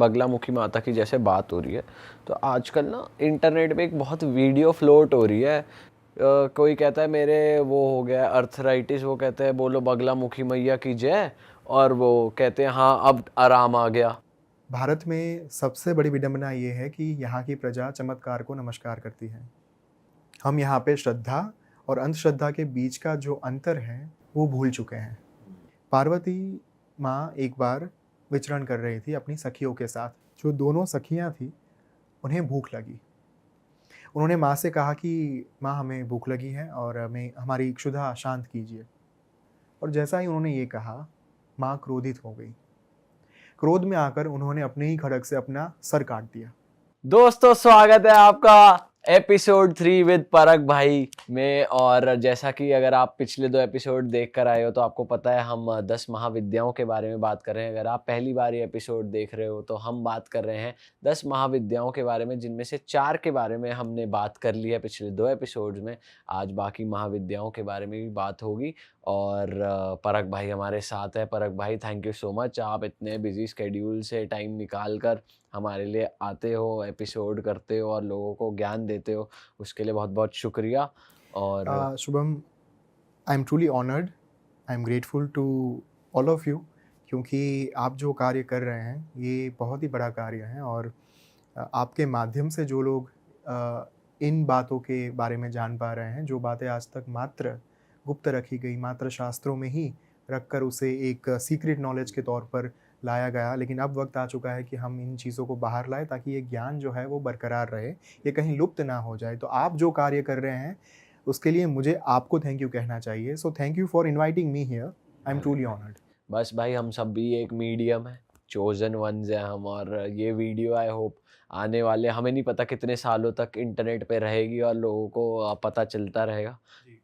बगलामुखी माता की जैसे बात हो रही है, तो आजकल ना इंटरनेट पे एक बहुत वीडियो फ्लोट हो रही है। कोई कहता है मेरे वो हो गया अर्थराइटिस, वो कहते हैं बोलो बगलामुखी मैया की जय, और वो कहते हैं हाँ अब आराम आ गया। भारत में सबसे बड़ी विडंबना ये है कि यहाँ की प्रजा चमत्कार को नमस्कार करती है। हम यहाँ पे श्रद्धा और अंधश्रद्धा के बीच का जो अंतर है वो भूल चुके हैं। पार्वती माँ एक बार विचरण कर रही थी अपनी सखियों के साथ। जो दोनों सखियाँ थी उन्हें भूख लगी। उन्होंने माँ से कहा कि माँ हमें भूख लगी है और हमें हमारी क्षुधा शांत कीजिए। और जैसा ही उन्होंने ये कहा, माँ क्रोधित हो गई। क्रोध में आकर उन्होंने अपने ही खड़ग से अपना सर काट दिया। दोस्तों स्वागत है आपका एपिसोड 3 विद परग भाई में। और जैसा कि अगर आप पिछले 2 एपिसोड देख कर आए हो तो आपको पता है हम 10 महाविद्याओं के बारे में बात कर रहे हैं। अगर आप पहली बार ये एपिसोड देख रहे हो तो हम बात कर रहे हैं 10 महाविद्याओं के बारे में, जिनमें से 4 के बारे में हमने बात कर ली है पिछले 2 एपिसोड्स में। आज बाकी महाविद्याओं के बारे में भी बात होगी और परग भाई हमारे साथ है। परग भाई थैंक यू सो मच, आप इतने बिजी स्केड्यूल से टाइम निकाल कर हमारे लिए आते हो, एपिसोड करते हो और लोगों को ज्ञान देते हो, उसके लिए बहुत बहुत शुक्रिया। और Shubham, I am truly honoured, I am grateful to all of you, क्योंकि आप जो कार्य कर रहे हैं ये बहुत ही बड़ा कार्य है। और आपके माध्यम से जो लोग इन बातों के बारे में जान पा रहे हैं, जो बातें आज तक मात्र गुप्त रखी गई, मात्र शास्त्रों में ही रखकर उसे एक सीक्रेट नॉलेज के तौर पर लाया गया, लेकिन अब वक्त आ चुका है कि हम इन चीज़ों को बाहर लाएं ताकि ये ज्ञान जो है वो बरकरार रहे, ये कहीं लुप्त ना हो जाए। तो आप जो कार्य कर रहे हैं उसके लिए मुझे आपको थैंक यू कहना चाहिए। So thank you for inviting me here, I am truly honoured. बस भाई हम सब भी एक मीडियम है, चोजन वंस हैं हम। और ये वीडियो आई होप आने वाले हमें नहीं पता कितने सालों तक इंटरनेट पे रहेगी और लोगों को पता चलता रहेगा।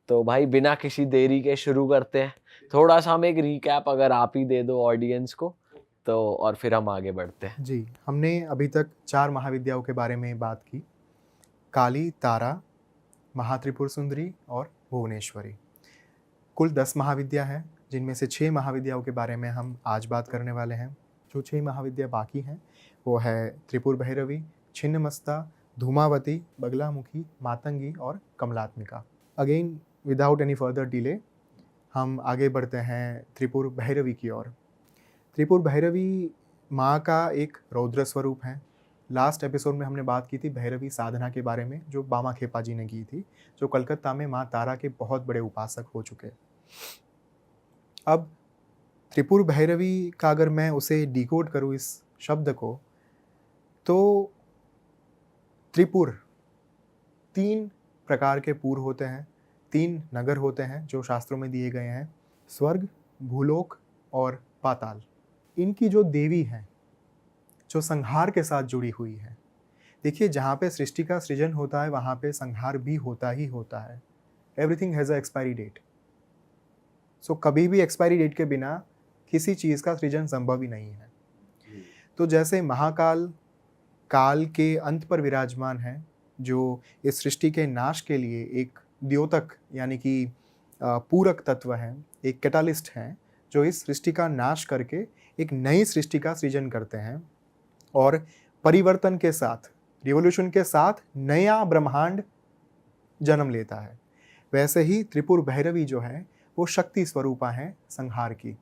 तो भाई बिना किसी देरी के शुरू करते हैं। थोड़ा सा हम एक रिकैप अगर आप ही दे दो ऑडियंस को तो, और फिर हम आगे बढ़ते हैं। जी, हमने अभी तक 4 महाविद्याओं के बारे में बात की: काली, तारा, महात्रिपुर सुंदरी और भुवनेश्वरी। कुल 10 महाविद्या हैं, जिनमें से 6 महाविद्याओं के बारे में हम आज बात करने वाले हैं। जो 6 महाविद्या बाकी हैं वो है त्रिपुर भैरवी, छिन्नमस्ता, धूमावती, बगलामुखी, मातंगी और Kamalatmika. Again without any further delay हम आगे बढ़ते हैं त्रिपुर भैरवी की ओर। त्रिपुर भैरवी माँ का एक रौद्र स्वरूप है। लास्ट एपिसोड में हमने बात की थी भैरवी साधना के बारे में, जो बामा खेपा जी ने की थी, जो कलकत्ता में माँ तारा के बहुत बड़े उपासक हो चुके। अब त्रिपुर भैरवी का अगर मैं उसे डिकोड करूँ इस शब्द को, तो त्रिपुर 3 प्रकार के पुर होते हैं, 3 नगर होते हैं जो शास्त्रों में दिए गए हैं: स्वर्ग, भूलोक और पाताल। इनकी जो देवी हैं, जो संहार के साथ जुड़ी हुई है। देखिए, जहाँ पे सृष्टि का सृजन होता है वहाँ पे संहार भी होता ही होता है। Everything has a expiry date. So कभी भी एक्सपायरी डेट के बिना किसी चीज़ का सृजन संभव ही नहीं है। तो जैसे महाकाल काल के अंत पर विराजमान है, जो इस सृष्टि के नाश के लिए एक द्योतक यानी कि पूरक तत्व हैं, एक कैटालिस्ट हैं, जो इस सृष्टि का नाश करके एक नई सृष्टि का सृजन करते हैं और परिवर्तन के साथ, रिवोल्यूशन के साथ नया ब्रह्मांड जन्म लेता है। वैसे ही त्रिपुर भैरवी जो है वो शक्ति स्वरूपा है संहार की,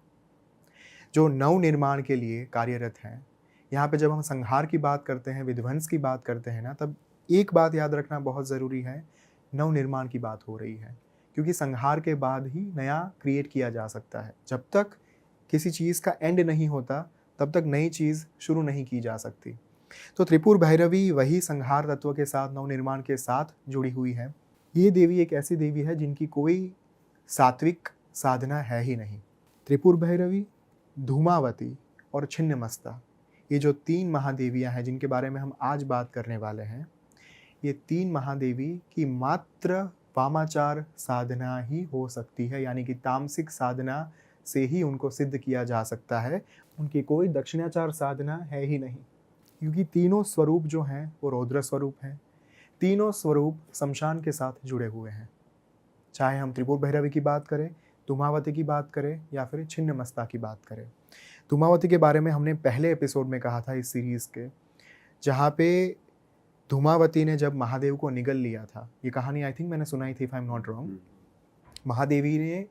जो नव निर्माण के लिए कार्यरत हैं। यहाँ पे जब हम संहार की बात करते हैं, विध्वंस की बात करते हैं ना, तब एक बात याद रखना बहुत ज़रूरी है, नव निर्माण की बात हो रही है, क्योंकि संहार के बाद ही नया क्रिएट किया जा सकता है। जब तक किसी चीज़ का एंड नहीं होता तब तक नई चीज़ शुरू नहीं की जा सकती। तो त्रिपुर भैरवी वही संहार तत्व के साथ, नव निर्माण के साथ जुड़ी हुई है। ये देवी एक ऐसी देवी है जिनकी कोई सात्विक साधना है ही नहीं। त्रिपुर भैरवी, धूमावती और छिन्नमस्ता, ये जो 3 महादेवियाँ हैं जिनके बारे में हम आज बात करने वाले हैं, ये 3 महादेवी की मात्र वामाचार साधना ही हो सकती है, यानी कि तामसिक साधना से ही उनको सिद्ध किया जा सकता है। उनकी कोई दक्षिणाचार साधना है ही नहीं, क्योंकि तीनों स्वरूप जो हैं वो रौद्र स्वरूप हैं। तीनों स्वरूप शमशान के साथ जुड़े हुए हैं। चाहे हम त्रिपुर भैरवी की बात करें, धूमावती की बात करें या फिर छिन्नमस्ता की बात करें। धूमावती के बारे में हमने पहले एपिसोड में कहा था इस सीरीज़ के, जहाँ पे धूमावती ने जब महादेव को निगल लिया था, ये कहानी आई थिंक मैंने सुनाई थी, if I am not wrong. Mahadevi ने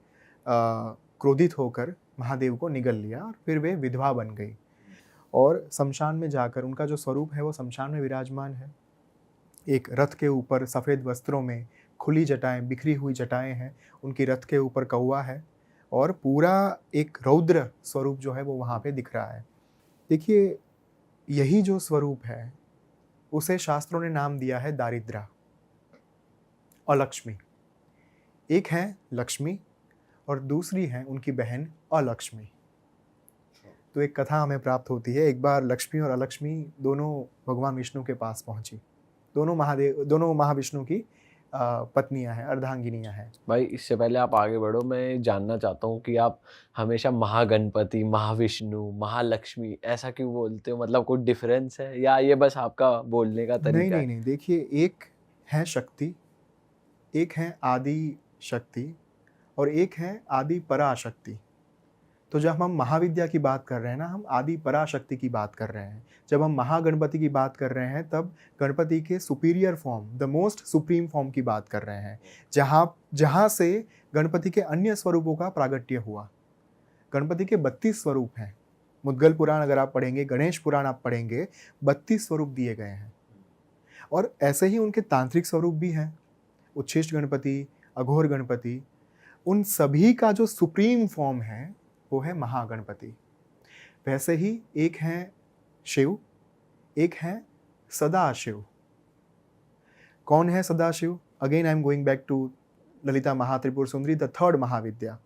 क्रोधित होकर महादेव को निगल लिया और फिर वे विधवा बन गई, और शमशान में जाकर उनका जो स्वरूप है वो शमशान में विराजमान है। एक रथ के ऊपर सफ़ेद वस्त्रों में खुली जटाएं, बिखरी हुई जटाएं हैं, उनकी रथ के ऊपर कौवा है, और पूरा एक रौद्र स्वरूप जो है वो वहाँ पे दिख रहा है। देखिए, यही जो स्वरूप है उसे शास्त्रों ने नाम दिया है दारिद्रा, अलक्ष्मी। एक है लक्ष्मी और दूसरी है उनकी बहन अलक्ष्मी। तो एक कथा हमें प्राप्त होती है, एक बार लक्ष्मी और अलक्ष्मी दोनों भगवान विष्णु के पास पहुंची। दोनों महाविष्णु की पत्नियां हैं, अर्धांगिनियां हैं। भाई इससे पहले आप आगे बढ़ो, मैं जानना चाहता हूँ कि आप हमेशा महागणपति, महाविष्णु, महालक्ष्मी ऐसा क्यों बोलते हो? मतलब कोई डिफरेंस है या ये बस आपका बोलने का तरीका है? नहीं, देखिए, एक है शक्ति, एक है आदि शक्ति और एक है आदि पराशक्ति। तो जब हम महाविद्या की बात कर रहे हैं ना, हम आदि पराशक्ति की बात कर रहे हैं। जब हम महागणपति की बात कर रहे हैं तब गणपति के superior form, the most supreme form की बात कर रहे हैं, जहाँ से गणपति के अन्य स्वरूपों का प्रागट्य हुआ। गणपति के 32 स्वरूप हैं। मुद्गल पुराण अगर आप पढ़ेंगे, गणेश पुराण आप पढ़ेंगे, 32 स्वरूप दिए गए हैं। और ऐसे ही उनके तांत्रिक स्वरूप भी हैं, उच्छिष्ट गणपति, अघोर गणपति। उन सभी का जो सुप्रीम फॉर्म है वो है महागणपति। वैसे ही एक है शिव, एक है सदाशिव। कौन है Sadashiv? Again I am going back to Lalita Mahatripur Sundari, the third महाविद्या।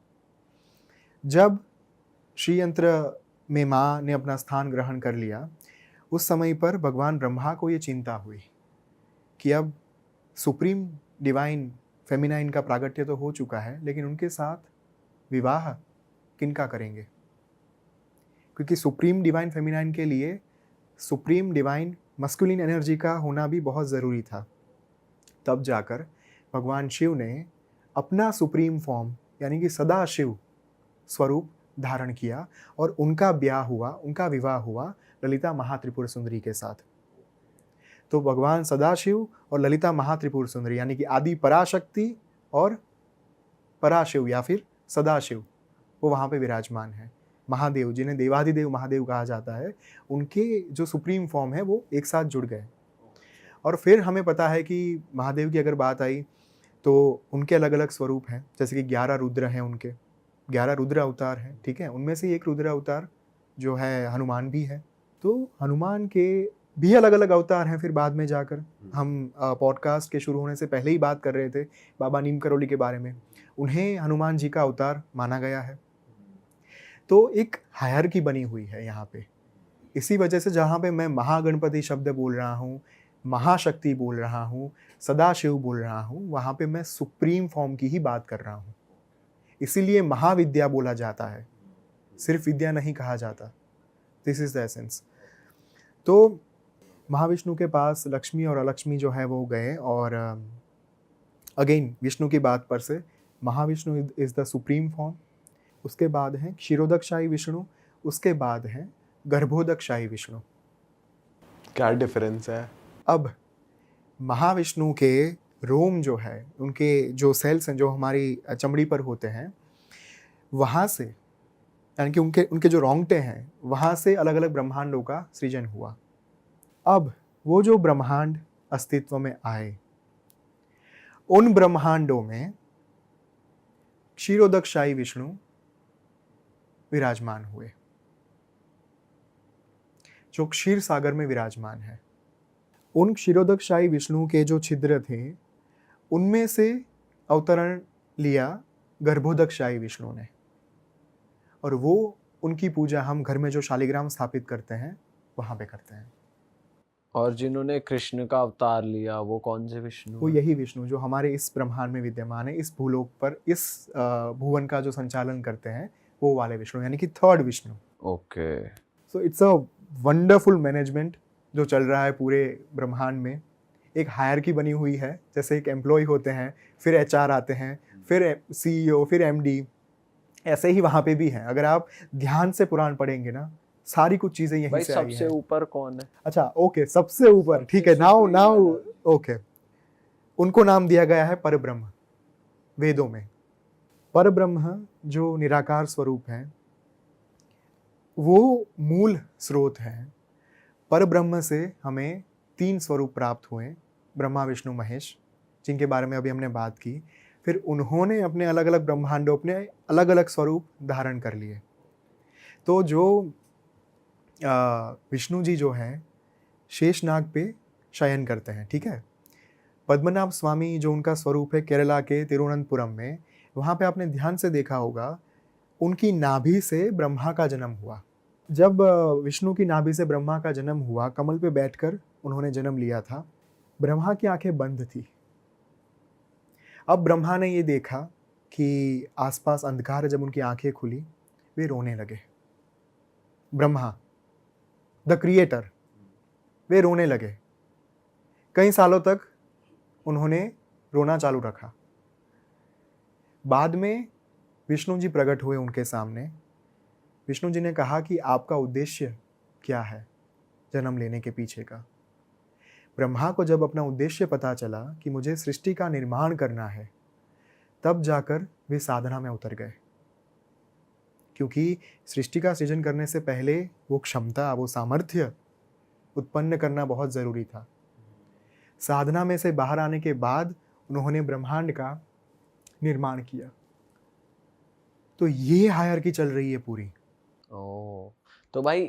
जब श्रीयंत्र में माँ ने अपना स्थान ग्रहण कर लिया, उस समय पर भगवान ब्रह्मा को ये चिंता हुई कि अब सुप्रीम डिवाइन फेमिनाइन का प्रागट्य तो हो चुका है, लेकिन उनके साथ विवाह किनका करेंगे? क्योंकि सुप्रीम डिवाइन फेमिनाइन के लिए सुप्रीम डिवाइन मस्कुलिन एनर्जी का होना भी बहुत ज़रूरी था। तब जाकर भगवान शिव ने अपना सुप्रीम फॉर्म यानी कि सदाशिव स्वरूप धारण किया और उनका ब्याह हुआ, उनका विवाह हुआ ललिता महात्रिपुर सुंदरी के साथ। तो भगवान सदाशिव और ललिता महात्रिपुर सुंदरी यानी कि आदि पराशक्ति और पराशिव या फिर सदाशिव वो वहाँ पे विराजमान है। महादेव, जिन्हें देवाधिदेव महादेव कहा जाता है, उनके जो सुप्रीम फॉर्म है वो एक साथ जुड़ गए। और फिर हमें पता है कि महादेव की अगर बात आई तो उनके अलग अलग स्वरूप हैं, जैसे कि 11 रुद्र हैं, उनके 11 रुद्र अवतार हैं, ठीक है। उनमें से एक रुद्र अवतार जो है हनुमान भी है। तो हनुमान के भी अलग अलग अवतार हैं। फिर बाद में जाकर हम पॉडकास्ट के शुरू होने से पहले ही बात कर रहे थे बाबा नीम करोली के बारे में, उन्हें हनुमान जी का अवतार माना गया है। तो एक हायरार्की बनी हुई है यहाँ पे। इसी वजह से जहाँ पे मैं महागणपति शब्द बोल रहा हूँ, महाशक्ति बोल रहा हूँ, सदाशिव बोल रहा हूँ, वहाँ पे मैं सुप्रीम फॉर्म की ही बात कर रहा हूँ। इसीलिए महाविद्या बोला जाता है, सिर्फ विद्या नहीं कहा जाता। This is the essence. तो महाविष्णु के पास लक्ष्मी और अलक्ष्मी जो है वो गए, और अगेन विष्णु की बात पर से Mahavishnu is the supreme form. उसके बाद है क्षीरोदकशाही विष्णु, उसके बाद है गर्भोदकशाही विष्णु। क्या डिफरेंस है? अब महाविष्णु के रोम जो है, उनके जो सेल्स हैं जो हमारी चमड़ी पर होते हैं, वहाँ से यानी कि उनके जो रोंगटे हैं वहाँ से अलग अलग ब्रह्मांडों का सृजन हुआ। अब वो जो ब्रह्मांड अस्तित्व में आए, उन ब्रह्मांडों में क्षीरोदकशाही विष्णु विराजमान हुए, जो क्षीर सागर में विराजमान है। उन क्षीरोदकशाही विष्णु के जो छिद्र थे, उनमें से अवतरण लिया गर्भोदकशाही विष्णु ने, और वो उनकी पूजा हम घर में जो शालिग्राम स्थापित करते हैं वहाँ पे करते हैं। और जिन्होंने कृष्ण का अवतार लिया वो कौन से विष्णु? वो यही विष्णु जो हमारे इस ब्रह्मांड में विद्यमान है, इस भूलोक पर, इस भुवन का जो संचालन करते हैं, वो वाले विष्णु यानी कि third Vishnu. Okay. So it's a wonderful management जो चल रहा है पूरे ब्रह्मांड में। एक हायरार्की बनी हुई है, जैसे एक एम्प्लॉय होते हैं, फिर एचआर आते हैं, फिर सीईओ, फिर एमडी, ऐसे ही वहां पे भी है। अगर आप ध्यान से पुराण पढ़ेंगे ना, सारी कुछ चीजें यहीं भाई से आई सबसे हैं। ऊपर कौन है? अच्छा, ओके, सबसे ऊपर, ठीक है, नाउ नाउ ओके। उनको नाम दिया गया है परब्रह्म वेदों में। परब्रह्म जो निराकार स्वरूप है, वो मूल स्रोत है। परब्रह्म से हमें 3 स्वरूप प्राप्त हुए, ब्रह्मा विष्णु महेश, जिनके बारे में अभी हमने बात की। फिर उन्होंने अपने अलग अलग ब्रह्मांडों, अपने अलग अलग स्वरूप धारण कर लिए। तो जो विष्णु जी जो हैं, शेषनाग पे शयन करते हैं, ठीक है। पद्मनाभ स्वामी जो उनका स्वरूप है केरला के तिरुवनंतपुरम में, वहाँ पे आपने ध्यान से देखा होगा, उनकी नाभि से ब्रह्मा का जन्म हुआ। जब विष्णु की नाभि से ब्रह्मा का जन्म हुआ, कमल पे बैठकर उन्होंने जन्म लिया था। ब्रह्मा की आंखें बंद थी। अब ब्रह्मा ने ये देखा कि आसपास अंधकार है। जब उनकी आंखें खुली, वे रोने लगे। ब्रह्मा द क्रिएटर, वे रोने लगे। कई सालों तक उन्होंने रोना चालू रखा। बाद में विष्णु जी प्रकट हुए उनके सामने। विष्णु जी ने कहा कि आपका उद्देश्य क्या है जन्म लेने के पीछे का। ब्रह्मा को जब अपना उद्देश्य पता चला कि मुझे सृष्टि का निर्माण करना है, तब जाकर वे साधना में उतर गए। क्योंकि सृष्टि का सृजन करने से पहले वो क्षमता, वो सामर्थ्य उत्पन्न करना बहुत ज़रूरी था। साधना में से बाहर आने के बाद उन्होंने ब्रह्मांड का निर्माण किया। तो ये हायरार्की चल रही है पूरी। ओ, तो भाई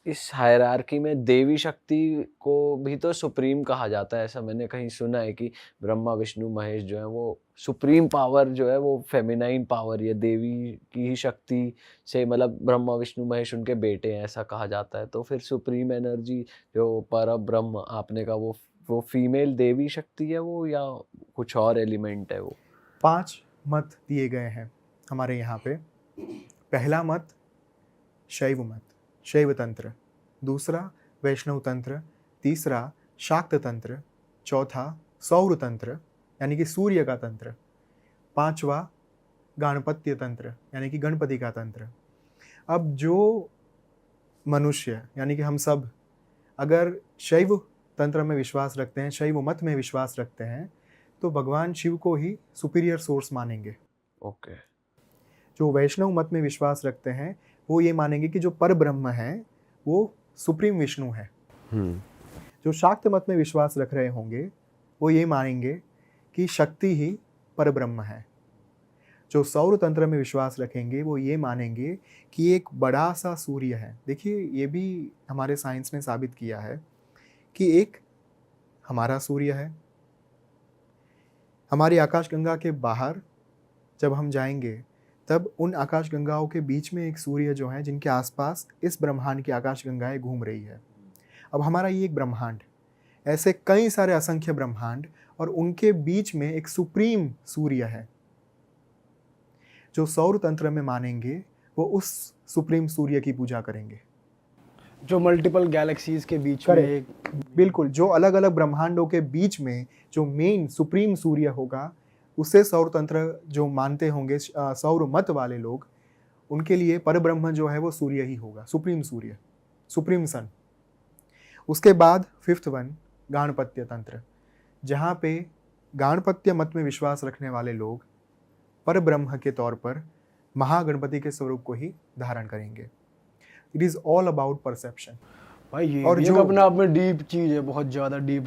इस हायरार्की में देवी शक्ति को भी तो सुप्रीम कहा जाता है। ऐसा मैंने कहीं सुना है कि ब्रह्मा विष्णु महेश जो है वो सुप्रीम पावर जो है वो फेमिनाइन पावर, ये देवी की ही शक्ति से, मतलब ब्रह्मा विष्णु महेश उनके बेटे हैं, ऐसा कहा जाता है। तो फिर सुप्रीम एनर्जी जो पर ब्रह्म आपने कहा, वो फीमेल देवी शक्ति है वो, या कुछ और एलिमेंट है वो? 5 मत दिए गए हैं हमारे यहाँ पे। पहला मत शैव मत, शैव तंत्र। दूसरा वैष्णव तंत्र। तीसरा शाक्त तंत्र। चौथा सौर तंत्र यानी कि सूर्य का तंत्र। 5वां गाणपत्य तंत्र यानी कि गणपति का तंत्र। अब जो मनुष्य यानी कि हम सब अगर शैव तंत्र में विश्वास रखते हैं, शैव मत में विश्वास रखते हैं, तो भगवान शिव को ही सुपीरियर सोर्स मानेंगे। ओके। जो वैष्णव मत में विश्वास रखते हैं, वो ये मानेंगे कि जो पर ब्रह्म है वो सुप्रीम विष्णु है। जो शाक्त मत में विश्वास रख रहे होंगे, वो ये मानेंगे कि शक्ति ही पर ब्रह्म है। जो सौर तंत्र में विश्वास रखेंगे, वो ये मानेंगे कि एक बड़ा सा सूर्य है। देखिए, ये भी हमारे साइंस ने साबित किया है कि एक हमारा सूर्य है। हमारी आकाशगंगा के बाहर जब हम जाएंगे, तब उन आकाशगंगाओं के बीच में एक सूर्य जो है, जिनके आसपास इस ब्रह्मांड की आकाशगंगाएं घूम रही है। अब हमारा ये एक ब्रह्मांड, ऐसे कई सारे असंख्य ब्रह्मांड, और उनके बीच में एक सुप्रीम सूर्य है। जो सौर तंत्र में मानेंगे, वो उस सुप्रीम सूर्य की पूजा करेंगे। जो मल्टीपल गैलेक्सीज के बीच में एक, बिल्कुल, जो अलग अलग ब्रह्मांडों के बीच में जो मेन सुप्रीम सूर्य होगा, उसे सौर तंत्र जो मानते होंगे, सौर मत वाले लोग, उनके लिए परब्रह्म जो है वो सूर्य ही होगा, सुप्रीम सूर्य, सुप्रीम सन। उसके बाद 5th वन गाणपत्य तंत्र, जहाँ पे गाणपत्य मत में विश्वास रखने वाले लोग परब्रह्म के तौर पर महागणपति के स्वरूप को ही धारण करेंगे। It is all about perception. भाई ये और भी जो- एक अपने आप में डीप चीज है, बहुत ज्यादा डीप।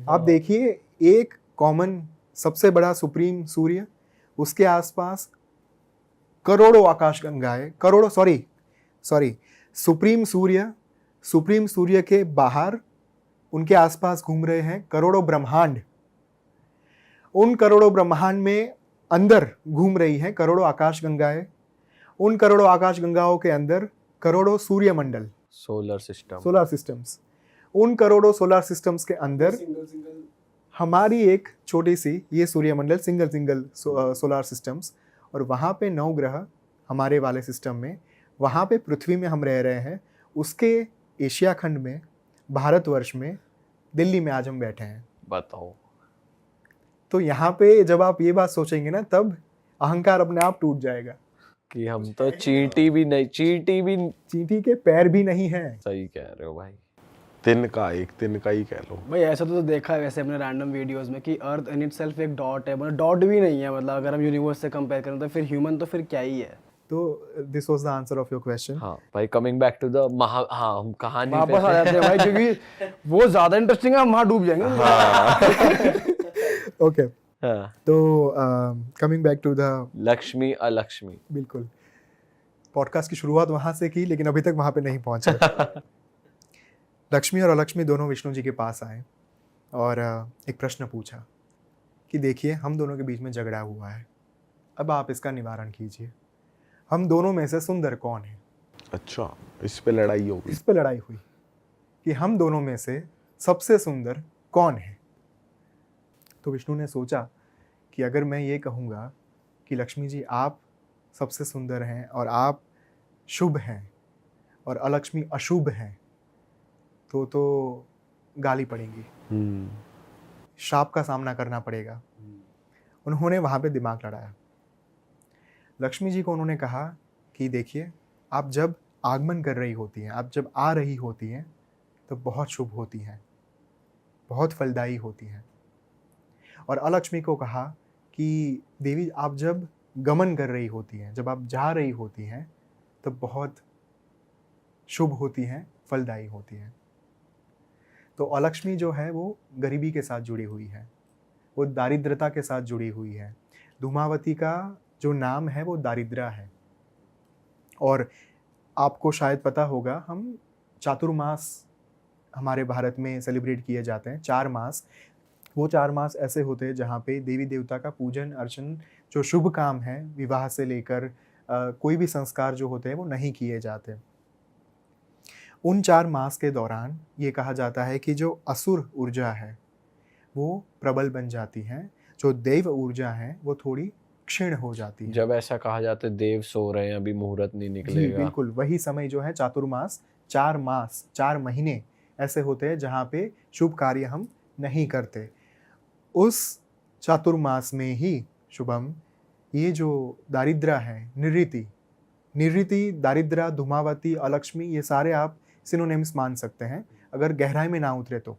आप देखिए, एक कॉमन सबसे बड़ा सुप्रीम सूर्य, उसके आसपास करोड़ों आकाशगंगाएं, करोड़ों सॉरी सुप्रीम सूर्य के बाहर उनके आसपास घूम रहे हैं करोड़ों ब्रह्मांड। उन करोड़ों ब्रह्मांड में अंदर घूम रही हैं करोड़ों आकाशगंगाएं। उन करोड़ों आकाशगंगाओं के अंदर करोड़ों सूर्यमंडल, सोलर सिस्टम, सोलर सिस्टम्स। उन करोड़ों सोलर सिस्टम्स के अंदर हमारी एक छोटी सी ये सूर्यमंडल, सिंगल सोलर सिस्टम्स, और वहाँ पे 9 ग्रह हमारे वाले सिस्टम में, वहाँ पे पृथ्वी में हम रह रहे हैं। उसके एशिया खंड में, भारतवर्ष में, दिल्ली में आज हम बैठे हैं। बताओ। तो यहाँ पे जब आप ये बात सोचेंगे ना, तब अहंकार अपने आप टूट जाएगा। कि हम तो चींटी भी नहीं, चींटी भी चींटी के पैर भी नहीं हैं। सही कह रहे हो भाई। एक तिनका ही कह लो। भाई ऐसा तो देखा है वैसे अपने रैंडम वीडियोस में कि अर्थ इन इटसेल्फ एक डॉट है, मतलब डॉट भी नहीं है, मतलब अगर हम यूनिवर्स से कंपेयर करें तो फिर ह्यूमन तो फिर क्या ही है। तो this was the answer of your question. हाँ भाई, कमिंग बैक टू द हाँ, हम कहानी पे वापस आ जाते हैं भाई, क्योंकि वो ज्यादा इंटरेस्टिंग है, हम वहाँ डूब जाएंगे। ओके, हाँ, तो coming back to the, Lakshmi Alakshmi. बिल्कुल पॉडकास्ट की शुरुआत वहाँ से की, लेकिन अभी तक वहाँ पे नहीं पहुँचे। लक्ष्मी और अलक्ष्मी दोनों विष्णु जी के पास आए और एक प्रश्न पूछा कि देखिए, हम दोनों के बीच में झगड़ा हुआ है, अब आप इसका निवारण कीजिए। हम दोनों में से सुंदर कौन है? अच्छा, इस पे लड़ाई होगी। इस पे लड़ाई हुई कि हम दोनों में से सबसे सुंदर कौन है। तो विष्णु ने सोचा कि अगर मैं ये कहूँगा कि लक्ष्मी जी आप सबसे सुंदर हैं और आप शुभ हैं और अलक्ष्मी अशुभ हैं, तो गाली पड़ेगी, श्राप का सामना करना पड़ेगा। उन्होंने वहाँ पे दिमाग लड़ाया। लक्ष्मी जी को उन्होंने कहा कि देखिए, आप जब आगमन कर रही होती हैं, आप जब आ रही होती हैं, तो बहुत शुभ होती हैं, बहुत फलदायी होती हैं। और अलक्ष्मी को कहा कि देवी, आप जब गमन कर रही होती हैं, जब आप जा रही होती हैं, तो बहुत शुभ होती हैं, फलदायी होती हैं। तो अलक्ष्मी जो है वो गरीबी के साथ जुड़ी हुई है, वो दारिद्रता के साथ जुड़ी हुई है। धूमावती का जो नाम है वो दारिद्र्य है। और आपको शायद पता होगा, हम चातुर्मास हमारे भारत में सेलिब्रेट किए जाते हैं, 4 मास। वो 4 मास ऐसे होते हैं जहाँ पे देवी देवता का पूजन अर्चन, जो शुभ काम है, विवाह से लेकर कोई भी संस्कार जो होते हैं वो नहीं किए जाते। उन 4 मास के दौरान ये कहा जाता है कि जो असुर ऊर्जा है वो प्रबल बन जाती है, जो देव ऊर्जा है वो थोड़ी क्षीण हो जाती है। जब ऐसा कहा जाता है देव सो रहे हैं, अभी मुहूर्त नहीं जी निकलेगा। बिल्कुल, वही समय जो है चातुर्मास, 4 मास, 4 महीने ऐसे होते हैं जहाँ पे शुभ कार्य हम नहीं करते। उस चातुर्मास में ही शुभम, ये जो दारिद्र्य है, निरृति, दारिद्र्य, धूमावती, अलक्ष्मी, ये सारे आप सिनोनिम्स मान सकते हैं अगर गहराई में ना उतरे तो।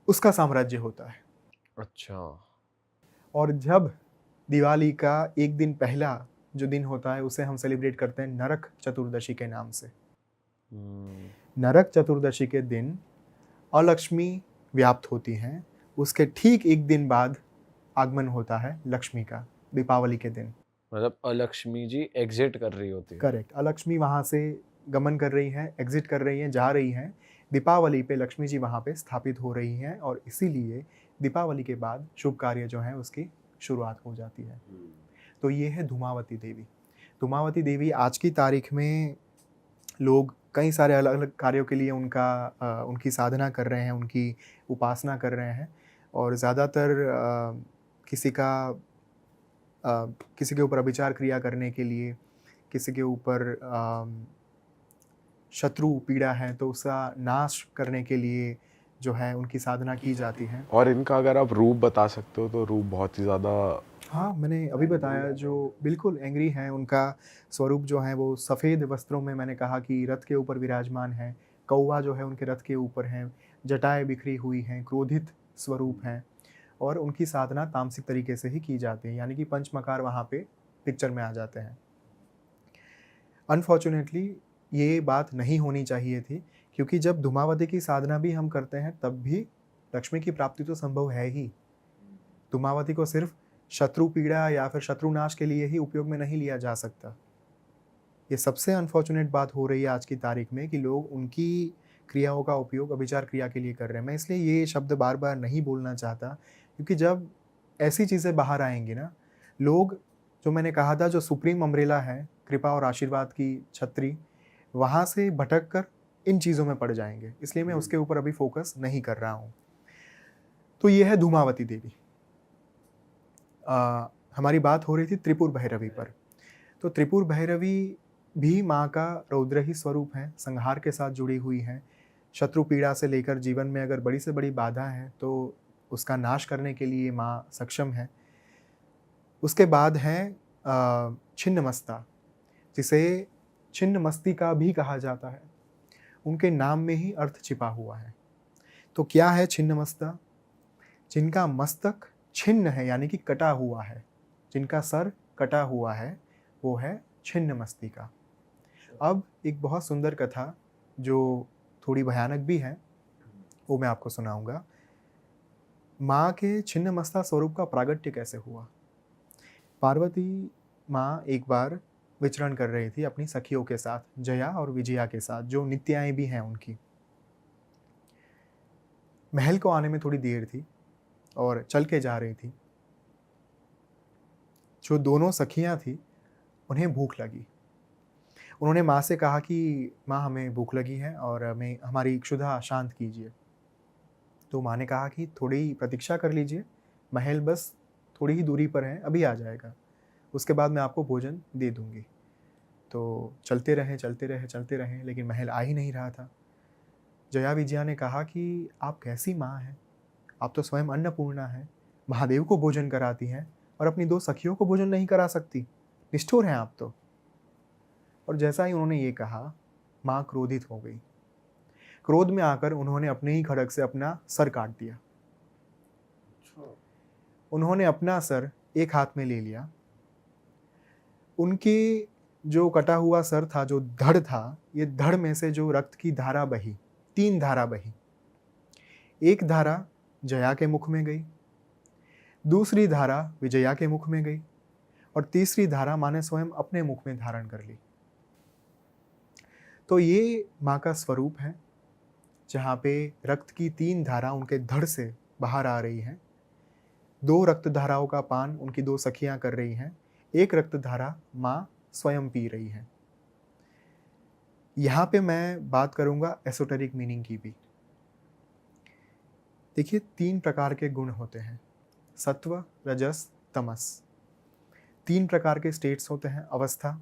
उसका साम्राज्य होता है। अच्छा, और जब दिवाली का एक दिन पहला जो दिन होता है उसे हम सेलिब्रेट करते हैं नरक चतुर्दशी के नाम से। नरक चतुर्दशी के दिन अलक्ष्मी व्याप्त होती हैं। उसके ठीक एक दिन बाद आगमन होता है लक्ष्मी का, दीपावली के दिन। मतलब अलक्ष्मी जी एग्जिट कर रही होती है। करेक्ट, अलक्ष्मी वहाँ से गमन कर रही हैं, एग्जिट कर रही हैं, जा रही हैं। दीपावली पे लक्ष्मी जी वहाँ पे स्थापित हो रही हैं और इसीलिए दीपावली के बाद शुभ कार्य जो है उसकी शुरुआत हो जाती है। तो ये है धूमावती देवी। धूमावती देवी आज की तारीख में लोग कई सारे अलग अलग कार्यों के लिए उनकी साधना कर रहे हैं, उनकी उपासना कर रहे हैं। और ज़्यादातर किसी के ऊपर अभिचार क्रिया करने के लिए, किसी के ऊपर शत्रु पीड़ा है तो उसका नाश करने के लिए जो है उनकी साधना की जाती है। और इनका अगर आप रूप बता सकते हो तो रूप बहुत ही ज़्यादा। हाँ, मैंने अभी बताया, जो बिल्कुल एंग्री हैं, उनका स्वरूप जो है वो सफ़ेद वस्त्रों में, मैंने कहा कि रथ के ऊपर विराजमान है। कौवा जो है उनके रथ के ऊपर है, जटाएं बिखरी हुई हैं, क्रोधित स्वरूप हैं। और उनकी साधना तामसिक तरीके से ही की जाती है, यानी कि पंचमकार वहाँ पे पिक्चर में आ जाते हैं। अनफॉर्चुनेटली ये बात नहीं होनी चाहिए थी, क्योंकि जब धूमावती की साधना भी हम करते हैं तब भी लक्ष्मी की प्राप्ति तो संभव है ही। धूमावती को सिर्फ शत्रु पीड़ा या फिर शत्रुनाश के लिए ही उपयोग में नहीं लिया जा सकता। ये सबसे अनफॉर्चुनेट बात हो रही है आज की तारीख में कि लोग उनकी क्रियाओं का उपयोग अभिचार क्रिया के लिए कर रहे हैं। मैं इसलिए ये शब्द बार बार नहीं बोलना चाहता, क्योंकि जब ऐसी चीज़ें बाहर आएंगी ना, लोग, जो मैंने कहा था, जो सुप्रीम अम्ब्रेला है, कृपा और आशीर्वाद की छतरी, वहाँ से भटक कर इन चीज़ों में पड़ जाएंगे। इसलिए मैं उसके ऊपर अभी फोकस नहीं कर रहा हूँ। तो ये है धूमावती देवी। हमारी बात हो रही थी त्रिपुर भैरवी पर। तो त्रिपुर भैरवी भी माँ का रौद्र ही स्वरूप है, संहार के साथ जुड़ी हुई है। शत्रु पीड़ा से लेकर जीवन में अगर बड़ी से बड़ी बाधा है तो उसका नाश करने के लिए माँ सक्षम है। उसके बाद है छिन्नमस्ता, जिसे छिन्नमस्तिका भी कहा जाता है, उनके नाम में ही अर्थ छिपा हुआ है। तो क्या है छिन्नमस्ता? जिनका मस्तक छिन्न है यानी कि कटा हुआ है, जिनका सर कटा हुआ है, वो है छिन्नमस्तिका। अब एक बहुत सुंदर कथा जो थोड़ी भयानक भी है, वो मैं आपको सुनाऊंगा। माँ के छिन्नमस्ता स्वरूप का प्रागट्य कैसे हुआ? पार्वती माँ एक बार विचरण कर रही थी अपनी सखियों के साथ, जया और विजया के साथ, जो नित्याएं भी हैं उनकी। महल को आने में थोड़ी देर थी और चल के जा रही थी। जो दोनों सखियां थी उन्हें भूख लगी। उन्होंने माँ से कहा कि माँ हमें भूख लगी है और हमें हमारी क्षुधा शांत कीजिए। तो माँ ने कहा कि थोड़ी प्रतीक्षा कर लीजिए, महल बस थोड़ी ही दूरी पर है, अभी आ जाएगा, उसके बाद मैं आपको भोजन दे दूंगी। तो चलते रहे, लेकिन महल आ ही नहीं रहा था। जया विजया ने कहा कि आप कैसी माँ हैं, आप तो स्वयं अन्नपूर्णा हैं, महादेव को भोजन कराती हैं और अपनी दो सखियों को भोजन नहीं करा सकती, निष्ठुर हैं आप तो। और जैसा ही उन्होंने ये कहा, माँ क्रोधित हो गई। क्रोध में आकर उन्होंने अपने ही खड़ग से अपना सर काट दिया। उन्होंने अपना सर एक हाथ में ले लिया। उनके जो कटा हुआ सर था, जो धड़ था, ये धड़ में से जो रक्त की धारा बही, 3 धारा बही। एक धारा जया के मुख में गई, दूसरी धारा विजया के मुख में गई और तीसरी धारा माँ ने स्वयं अपने मुख में धारण कर ली। तो ये माँ का स्वरूप है, जहाँ पे रक्त की 3 धारा उनके धड़ से बाहर आ रही हैं। 2 रक्त धाराओं का पान उनकी 2 सखियां कर रही हैं, 1 रक्त धारा माँ स्वयं पी रही है। यहाँ पे मैं बात करूँगा एसोटेरिक मीनिंग की भी। देखिए 3 प्रकार के गुण होते हैं, सत्व, रजस, तमस। 3 प्रकार के स्टेट्स होते हैं, अवस्था,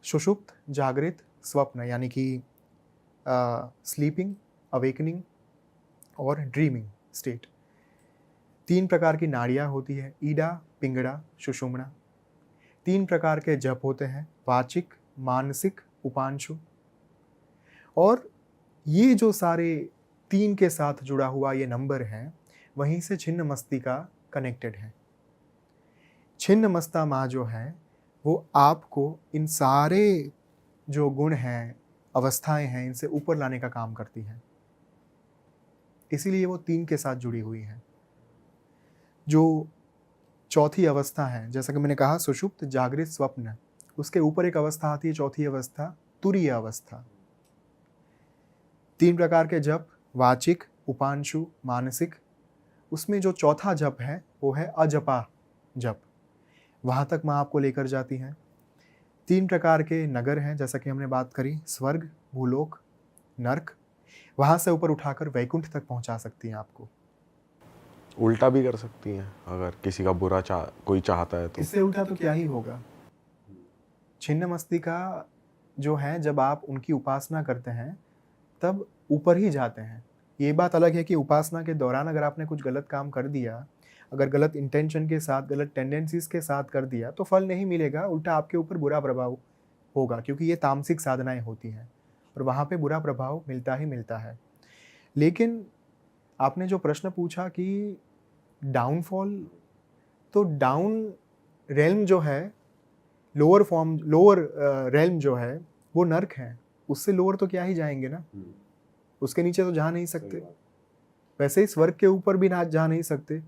सुषुप्त, जागृत, स्वप्न यानी कि स्लीपिंग, अवेकनिंग और ड्रीमिंग स्टेट। 3 प्रकार की नाड़ियाँ होती है, ईडा, पिंगड़ा, सुषुम्ना। 3 प्रकार के जप होते हैं, वाचिक, मानसिक, उपांशु। और ये जो सारे 3 के साथ जुड़ा हुआ ये नंबर है, वहीं से छिन्नमस्तिका कनेक्टेड है। छिन्नमस्ता माँ जो है, वो आपको इन सारे जो गुण हैं, अवस्थाएं हैं, इनसे ऊपर लाने का काम करती है। इसीलिए वो 3 के साथ जुड़ी हुई है। जो चौथी अवस्था है, जैसा कि मैंने कहा सुषुप्त, जागृत, स्वप्न, उसके ऊपर एक अवस्था आती है, चौथी अवस्था, तुरीय अवस्था। 3 प्रकार के जप, वाचिक, उपांशु, मानसिक। उसमें जो चौथा जप है वो है अजपा जप, वहाँ तक माँ आपको लेकर जाती हैं। 3 प्रकार के नगर हैं, जैसा कि हमने बात करी, स्वर्ग, भूलोक, नर्क। वहाँ से ऊपर उठाकर वैकुंठ तक पहुँचा सकती हैं आपको। उल्टा भी कर सकती हैं अगर किसी का बुरा कोई चाहता है तो। इससे उल्टा तो क्या ही होगा। छिन्नमस्तिका जो है, जब आप उनकी उपासना करते हैं तब ऊपर ही जाते हैं। ये बात अलग है कि उपासना के दौरान अगर आपने कुछ गलत काम कर दिया, अगर गलत इंटेंशन के साथ, गलत टेंडेंसीज के साथ कर दिया, तो फल नहीं मिलेगा, उल्टा आपके ऊपर बुरा प्रभाव होगा, क्योंकि ये तामसिक साधनाएं होती हैं और वहाँ पे बुरा प्रभाव मिलता ही मिलता है। लेकिन आपने जो प्रश्न पूछा कि डाउनफॉल, तो डाउन रेल्म जो है, लोअर रेल्म जो है, वो नर्क है। उससे लोअर तो क्या ही जाएंगे ना, उसके नीचे तो जा नहीं सकते। वैसे ही स्वर्ग के ऊपर भी ना जा नहीं सकते।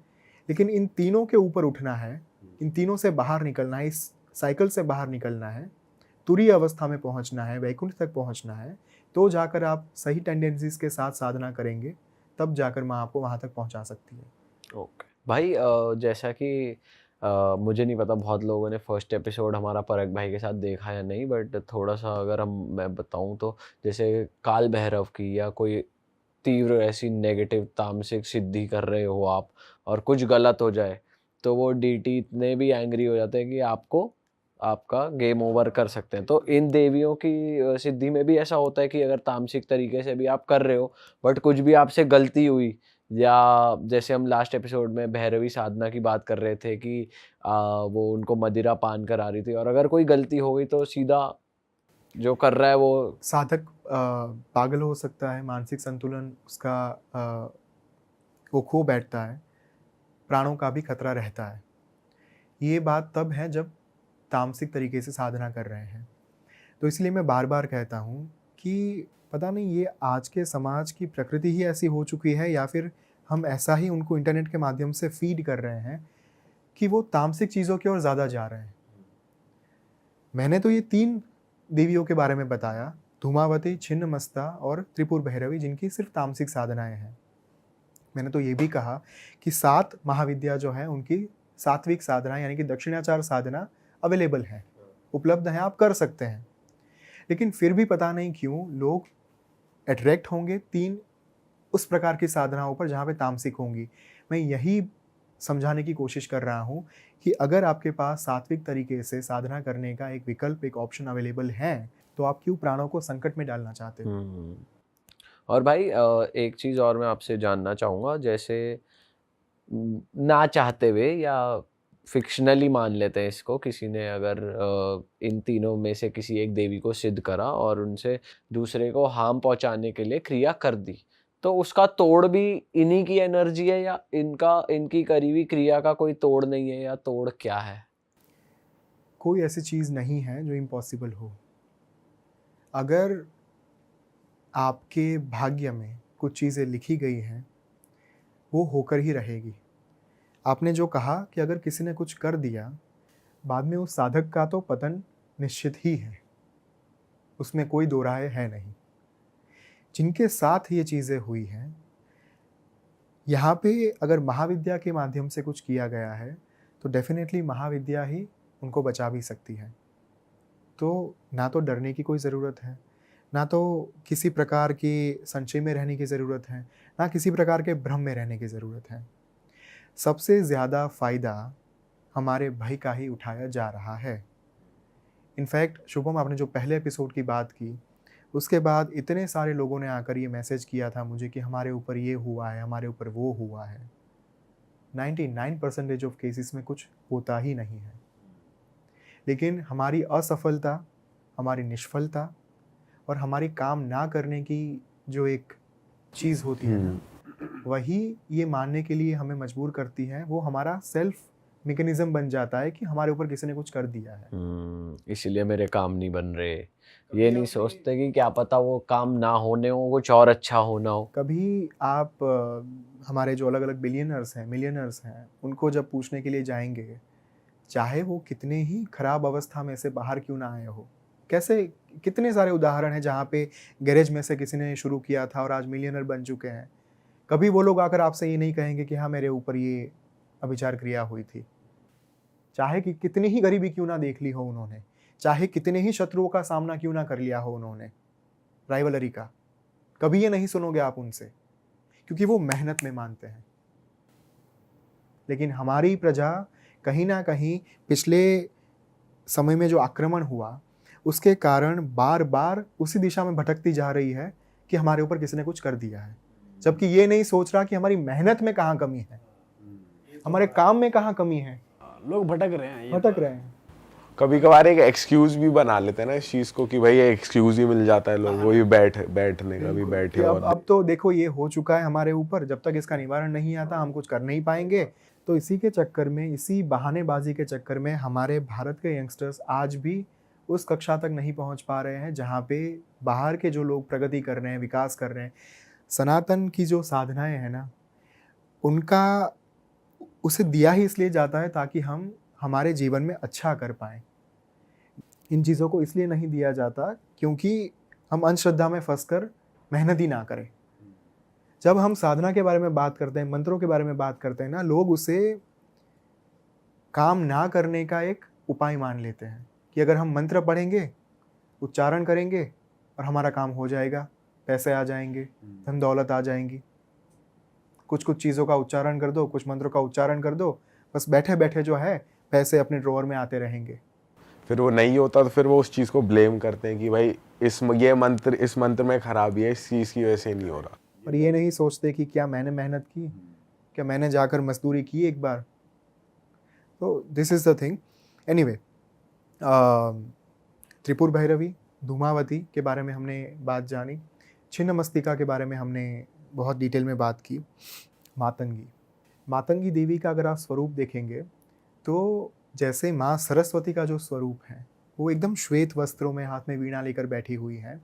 लेकिन इन तीनों के ऊपर उठना है, इन तीनों से बाहर निकलना है, इस साइकिल से बाहर निकलना है, तुरीय अवस्था में पहुंचना है, वैकुंठ तक पहुंचना है, तो जाकर आप सही टेंडेंसीज के साथ साधना करेंगे, तब जाकर माँ आपको वहाँ तक पहुँचा सकती है। ओके भाई, जैसा कि मुझे नहीं पता बहुत लोगों ने फर्स्ट एपिसोड हमारा परख भाई के साथ देखा या नहीं, बट थोड़ा सा अगर मैं बताऊं तो, जैसे काल भैरव की या कोई तीव्र ऐसी नेगेटिव तामसिक सिद्धि कर रहे हो आप और कुछ गलत हो जाए, तो वो डीटी इतने भी एंग्री हो जाते हैं कि आपका गेम ओवर कर सकते हैं। तो इन देवियों की सिद्धि में भी ऐसा होता है कि अगर तामसिक तरीके से भी आप कर रहे हो बट कुछ भी आपसे गलती हुई, या जैसे हम लास्ट एपिसोड में भैरवी साधना की बात कर रहे थे कि वो उनको मदिरा पान करा रही थी और अगर कोई गलती हो गई तो सीधा जो कर रहा है वो साधक पागल हो सकता है, मानसिक संतुलन उसका वो खो बैठता है, प्राणों का भी खतरा रहता है। ये बात तब है जब तामसिक तरीके से साधना कर रहे हैं। तो इसलिए मैं बार बार कहता हूँ कि पता नहीं ये आज के समाज की प्रकृति ही ऐसी हो चुकी है या फिर हम ऐसा ही उनको इंटरनेट के माध्यम से फीड कर रहे हैं कि वो तामसिक चीज़ों की ओर ज़्यादा जा रहे हैं। मैंने तो ये 3 देवियों के बारे में बताया, धूमावती, छिन्नमस्ता और त्रिपुर भैरवी, जिनकी सिर्फ तामसिक साधनाएं हैं। मैंने तो ये भी कहा कि 7 महाविद्या जो है उनकी सात्विक साधना यानी कि दक्षिणाचार साधना अवेलेबल है, उपलब्ध है, आप कर सकते हैं। लेकिन फिर भी पता नहीं क्यों लोग अट्रैक्ट होंगे 3 उस प्रकार की साधनाओं पर जहाँ पे तामसिक होंगी। मैं यही समझाने की कोशिश कर रहा हूँ कि अगर आपके पास सात्विक तरीके से साधना करने का एक विकल्प, एक ऑप्शन अवेलेबल है, तो आप क्यों प्राणों को संकट में डालना चाहते हो? और भाई एक चीज़ और मैं आपसे जानना चाहूँगा, जैसे ना चाहते हुए या फिक्शनली मान लेते हैं इसको, किसी ने अगर इन तीनों में से किसी एक देवी को सिद्ध करा और उनसे दूसरे को हार्म पहुंचाने के लिए क्रिया कर दी, तो उसका तोड़ भी इन्हीं की एनर्जी है या इनकी करी हुई क्रिया का कोई तोड़ नहीं है, या तोड़ क्या है? कोई ऐसी चीज़ नहीं है जो इम्पॉसिबल हो। अगर आपके भाग्य में कुछ चीज़ें लिखी गई हैं, वो होकर ही रहेगी। आपने जो कहा कि अगर किसी ने कुछ कर दिया, बाद में उस साधक का तो पतन निश्चित ही है, उसमें कोई दो राय है नहीं। जिनके साथ ये चीज़ें हुई हैं, यहाँ पे अगर महाविद्या के माध्यम से कुछ किया गया है तो डेफिनेटली महाविद्या ही उनको बचा भी सकती है। तो ना तो डरने की कोई ज़रूरत है, ना तो किसी प्रकार की संशय में रहने की ज़रूरत है, ना किसी प्रकार के भ्रम में रहने की ज़रूरत है। सबसे ज़्यादा फ़ायदा हमारे भय का ही उठाया जा रहा है। इनफैक्ट शुभम, आपने जो पहले एपिसोड की बात की, उसके बाद इतने सारे लोगों ने आकर ये मैसेज किया था मुझे कि हमारे ऊपर ये हुआ है, हमारे ऊपर वो हुआ है। 99% ऑफ केसेस में कुछ होता ही नहीं है। लेकिन हमारी असफलता, हमारी निष्फलता और हमारी काम ना करने की जो एक चीज़ होती है ना, वही ये मानने के लिए हमें मजबूर करती है। वो हमारा सेल्फ मैकेनिज्म बन जाता है कि हमारे ऊपर किसी ने कुछ कर दिया है, इसीलिए मेरे काम नहीं बन रहे। ये नहीं सोचते कि क्या पता वो काम ना होने हो, कुछ और अच्छा होना हो। कभी आप हमारे जो अलग अलग बिलियनर्स हैं, मिलियनर्स हैं, उनको जब पूछने के लिए जाएंगे, चाहे वो कितने ही खराब अवस्था में से बाहर क्यों ना आए हो, कैसे कितने सारे उदाहरण हैं जहाँ पे गैरेज में से किसी ने शुरू किया था और आज मिलियनर बन चुके हैं। कभी वो लोग आकर आपसे ये नहीं कहेंगे कि हाँ मेरे ऊपर ये अभिचार क्रिया हुई थी। चाहे कि कितनी ही गरीबी क्यों ना देख ली हो उन्होंने, चाहे कितने ही शत्रुओं का सामना क्यों ना कर लिया हो उन्होंने, राइवलरी का, कभी ये नहीं सुनोगे आप उनसे, क्योंकि वो मेहनत में मानते हैं। लेकिन हमारी प्रजा कहीं ना कहीं पिछले समय में जो आक्रमण हुआ उसके कारण बार बार उसी दिशा में भटकती जा रही है कि हमारे ऊपर किसी ने कुछ कर दिया है, जबकि ये नहीं सोच रहा कि हमारी मेहनत में कहाँ कमी है, हमारे काम में कहाँ कमी है। लोग भटक रहे हैं, भटक रहे हैं। कभी कभार एक एक्सक्यूज भी बना लेते हैं ना इस चीज को कि भाई ये एक्सक्यूज ही मिल जाता है, लोग वही बैठने का भी बैठे। अब तो देखो ये हो चुका है हमारे ऊपर, जब तक इसका निवारण नहीं आता हम कुछ कर नहीं पाएंगे। तो इसी के चक्कर में, इसी बहानेबाजी के चक्कर में हमारे भारत के यंगस्टर्स आज भी उस कक्षा तक नहीं पहुंच पा रहे हैं जहां पे बाहर के जो लोग प्रगति कर रहे हैं, विकास कर रहे हैं। सनातन की जो साधनाएं हैं ना, उनका उसे दिया ही इसलिए जाता है ताकि हम हमारे जीवन में अच्छा कर पाएं। इन चीज़ों को इसलिए नहीं दिया जाता क्योंकि हम अंधश्रद्धा में फंसकर मेहनत ही ना करें। जब हम साधना के बारे में बात करते हैं, मंत्रों के बारे में बात करते हैं ना, लोग उसे काम ना करने का एक उपाय मान लेते हैं कि अगर हम मंत्र पढ़ेंगे, उच्चारण करेंगे और हमारा काम हो जाएगा, पैसे आ जाएंगे, धन दौलत आ जाएंगी। कुछ कुछ चीज़ों का उच्चारण कर दो, कुछ मंत्रों का उच्चारण कर दो, बस बैठे बैठे जो है पैसे अपने ड्रॉअर में आते रहेंगे। फिर वो नहीं होता तो फिर वो उस चीज़ को ब्लेम करते हैं कि भाई इस मंत्र में खराबी है, इस चीज़ की वजह से नहीं हो रहा। और ये नहीं सोचते कि क्या मैंने मेहनत की, क्या मैंने जाकर मजदूरी की एक बार। तो this is the thing. Anyway, Tripur Bhairavi, Dhumavati के बारे में हमने बात जानी, छिन्नमस्तिका के बारे में हमने बहुत डिटेल में बात की। मातंगी देवी का अगर आप स्वरूप देखेंगे तो जैसे माँ सरस्वती का जो स्वरूप है वो एकदम श्वेत वस्त्रों में हाथ में वीणा लेकर बैठी हुई है।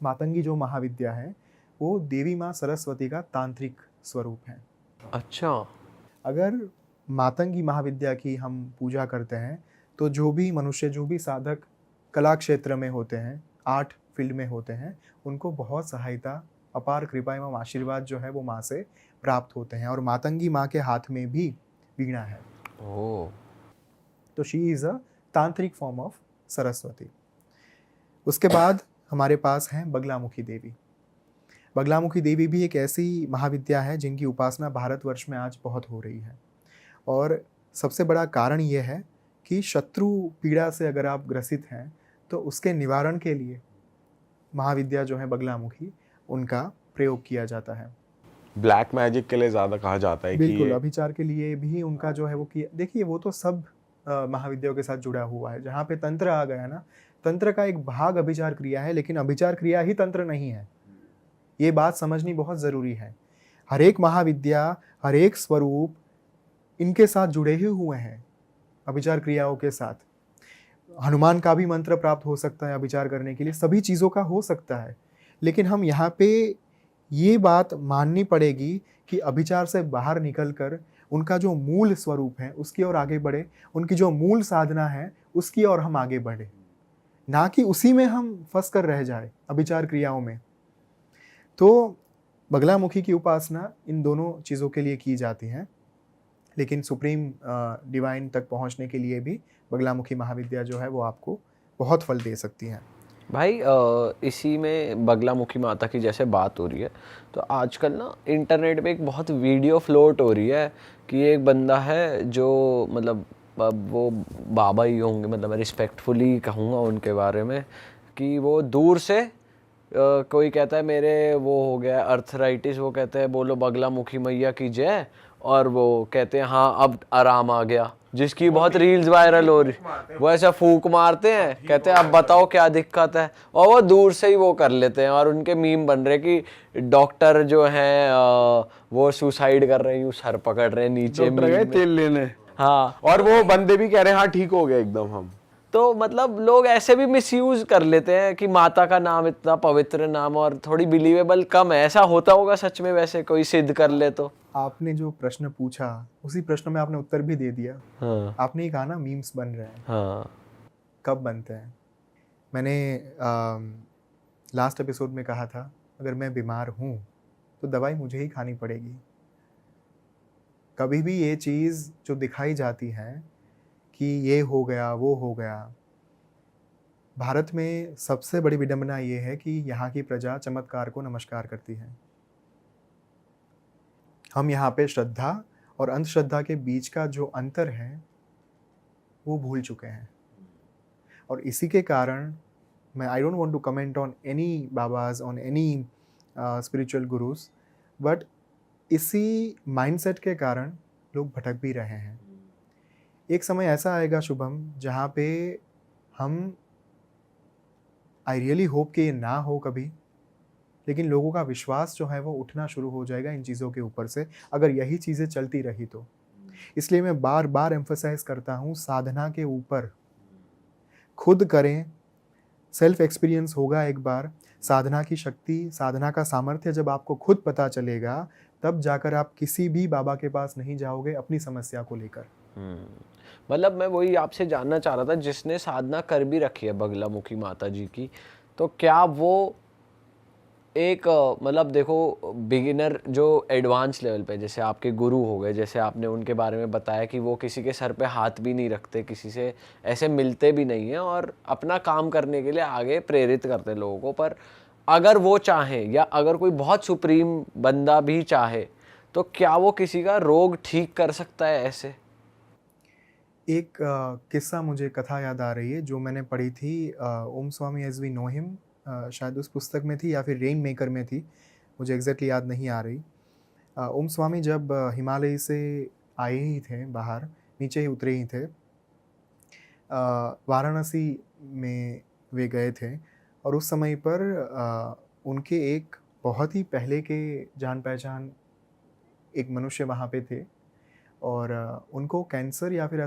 मातंगी जो महाविद्या है वो देवी माँ सरस्वती का तांत्रिक स्वरूप है। अच्छा। अगर मातंगी महाविद्या की हम पूजा करते हैं तो जो भी मनुष्य, जो भी साधक कला क्षेत्र में होते हैं, आर्ट फील्ड में होते हैं, उनको बहुत सहायता, अपार कृपा एवं आशीर्वाद जो है वो माँ से प्राप्त होते हैं। और मातंगी माँ के हाथ में भी वीणा है। ओह। तो शी इज़ अ तांत्रिक फॉर्म ऑफ सरस्वती। उसके बाद हमारे पास हैं बगलामुखी देवी। बगलामुखी देवी भी एक ऐसी महाविद्या है जिनकी उपासना भारतवर्ष में आज बहुत हो रही है। और सबसे बड़ा कारण ये है कि शत्रु पीड़ा से अगर आप ग्रसित हैं तो उसके निवारण के लिए महाविद्या जो है बगलामुखी, उनका प्रयोग किया जाता है। ब्लैक मैजिक के लिए ज्यादा कहा जाता है कि बिल्कुल, ये अभिचार के लिए भी उनका जो है वो किया। देखिए, वो तो सब महाविद्याओं के साथ जुड़ा हुआ है। जहाँ पे तंत्र आ गया ना, तंत्र का एक भाग अभिचार क्रिया है, लेकिन अभिचार क्रिया ही तंत्र नहीं है। ये बात समझनी बहुत ज़रूरी है। हर एक महाविद्या, हर एक स्वरूप इनके साथ जुड़े ही हुए हैं, अभिचार क्रियाओं के साथ। हनुमान का भी मंत्र प्राप्त हो सकता है अभिचार करने के लिए, सभी चीज़ों का हो सकता है। लेकिन हम यहाँ पे ये बात माननी पड़ेगी कि अभिचार से बाहर निकलकर उनका जो मूल स्वरूप है उसकी ओर आगे बढ़े, उनकी जो मूल साधना है उसकी ओर हम आगे बढ़े, ना कि उसी में हम फंस कर रह जाए अभिचार क्रियाओं में। तो बगलामुखी की उपासना इन दोनों चीज़ों के लिए की जाती है, लेकिन सुप्रीम डिवाइन तक पहुंचने के लिए भी बगलामुखी महाविद्या जो है वो आपको बहुत फल दे सकती है। भाई इसी में बगलामुखी माता की जैसे बात हो रही है, तो आजकल ना इंटरनेट पे एक बहुत वीडियो फ्लोट हो रही है कि एक बंदा है जो मतलब अब वो बाबा ही होंगे, मतलब रिस्पेक्टफुली कहूँगा उनके बारे में, कि वो दूर से कोई कहता है मेरे वो हो गया अर्थराइटिस, वो कहते हैं बोलो बगलामुखी मैया की जय, और वो कहते हैं हाँ अब आराम आ गया, जिसकी बहुत रील्स वायरल हो रही। वो ऐसा फूक मारते हैं, कहते हैं अब बताओ क्या दिक्कत है, और वो दूर से ही वो कर लेते हैं। और उनके मीम बन रहे कि डॉक्टर जो हैं वो सुसाइड कर रहे हैं, सर पकड़ रहे हैं नीचे डॉक्टर गए तेल लेने। हाँ, और वो बंदे भी कह रहे हैं हाँ ठीक हो गया एकदम हम। तो मतलब लोग ऐसे भी मिसयूज कर लेते हैं कि माता का नाम इतना पवित्र नाम और थोड़ी बिलीवेबल कम है। ऐसा होता होगा सच में? वैसे कोई सिद्ध कर ले तो। आपने जो प्रश्न पूछा उसी प्रश्न में आपने उत्तर भी दे दिया। हाँ आपने ही कहा ना मीम्स बन रहे हैं। हाँ। कब बनते हैं? मैंने लास्ट एपिसोड में कहा था अगर मैं बीमार हूँ तो दवाई मुझे ही खानी पड़ेगी। कभी भी ये चीज़ जो दिखाई जाती है कि ये हो गया वो हो गया, भारत में सबसे बड़ी विडंबना ये है कि यहाँ की प्रजा चमत्कार को नमस्कार करती है। हम यहाँ पे श्रद्धा और अंधश्रद्धा के बीच का जो अंतर है वो भूल चुके हैं। और इसी के कारण मैं I don't want to comment on any babas, on any spiritual gurus, but इसी माइंडसेट के कारण लोग भटक भी रहे हैं। एक समय ऐसा आएगा शुभम जहाँ पे हम, आई रियली होप कि ये ना हो कभी, लेकिन लोगों का विश्वास जो है वो उठना शुरू हो जाएगा इन चीज़ों के ऊपर से, अगर यही चीज़ें चलती रही तो। इसलिए मैं बार बार एम्फसाइज करता हूँ साधना के ऊपर। खुद करें, सेल्फ एक्सपीरियंस होगा एक बार। साधना की शक्ति, साधना का सामर्थ्य जब आपको खुद पता चलेगा तब जाकर आप किसी भी बाबा के पास नहीं जाओगे अपनी समस्या को लेकर। मतलब मैं वही आपसे जानना चाह रहा था, जिसने साधना कर भी रखी है बगलामुखी माता जी की, तो क्या वो एक मतलब देखो बिगिनर जो एडवांस लेवल पे, जैसे आपके गुरु हो गए, जैसे आपने उनके बारे में बताया कि वो किसी के सर पे हाथ भी नहीं रखते, किसी से ऐसे मिलते भी नहीं हैं और अपना काम करने के लिए आगे प्रेरित करते हैं लोगों को, पर अगर वो चाहें या अगर कोई बहुत सुप्रीम बंदा भी चाहे तो क्या वो किसी का रोग ठीक कर सकता है ऐसे? एक किस्सा, मुझे कथा याद आ रही है जो मैंने पढ़ी थी, ओम स्वामी एज वी नो हिम, शायद उस पुस्तक में थी या फिर रेन मेकर में थी। मुझे एग्जैक्टली याद नहीं आ रही। ओम स्वामी जब हिमालय से आए ही थे बाहर, नीचे ही उतरे ही थे, वाराणसी में वे गए थे और उस समय पर उनके एक बहुत ही पहले के जान पहचान एक मनुष्य वहाँ पे थे और उनको कैंसर या फिर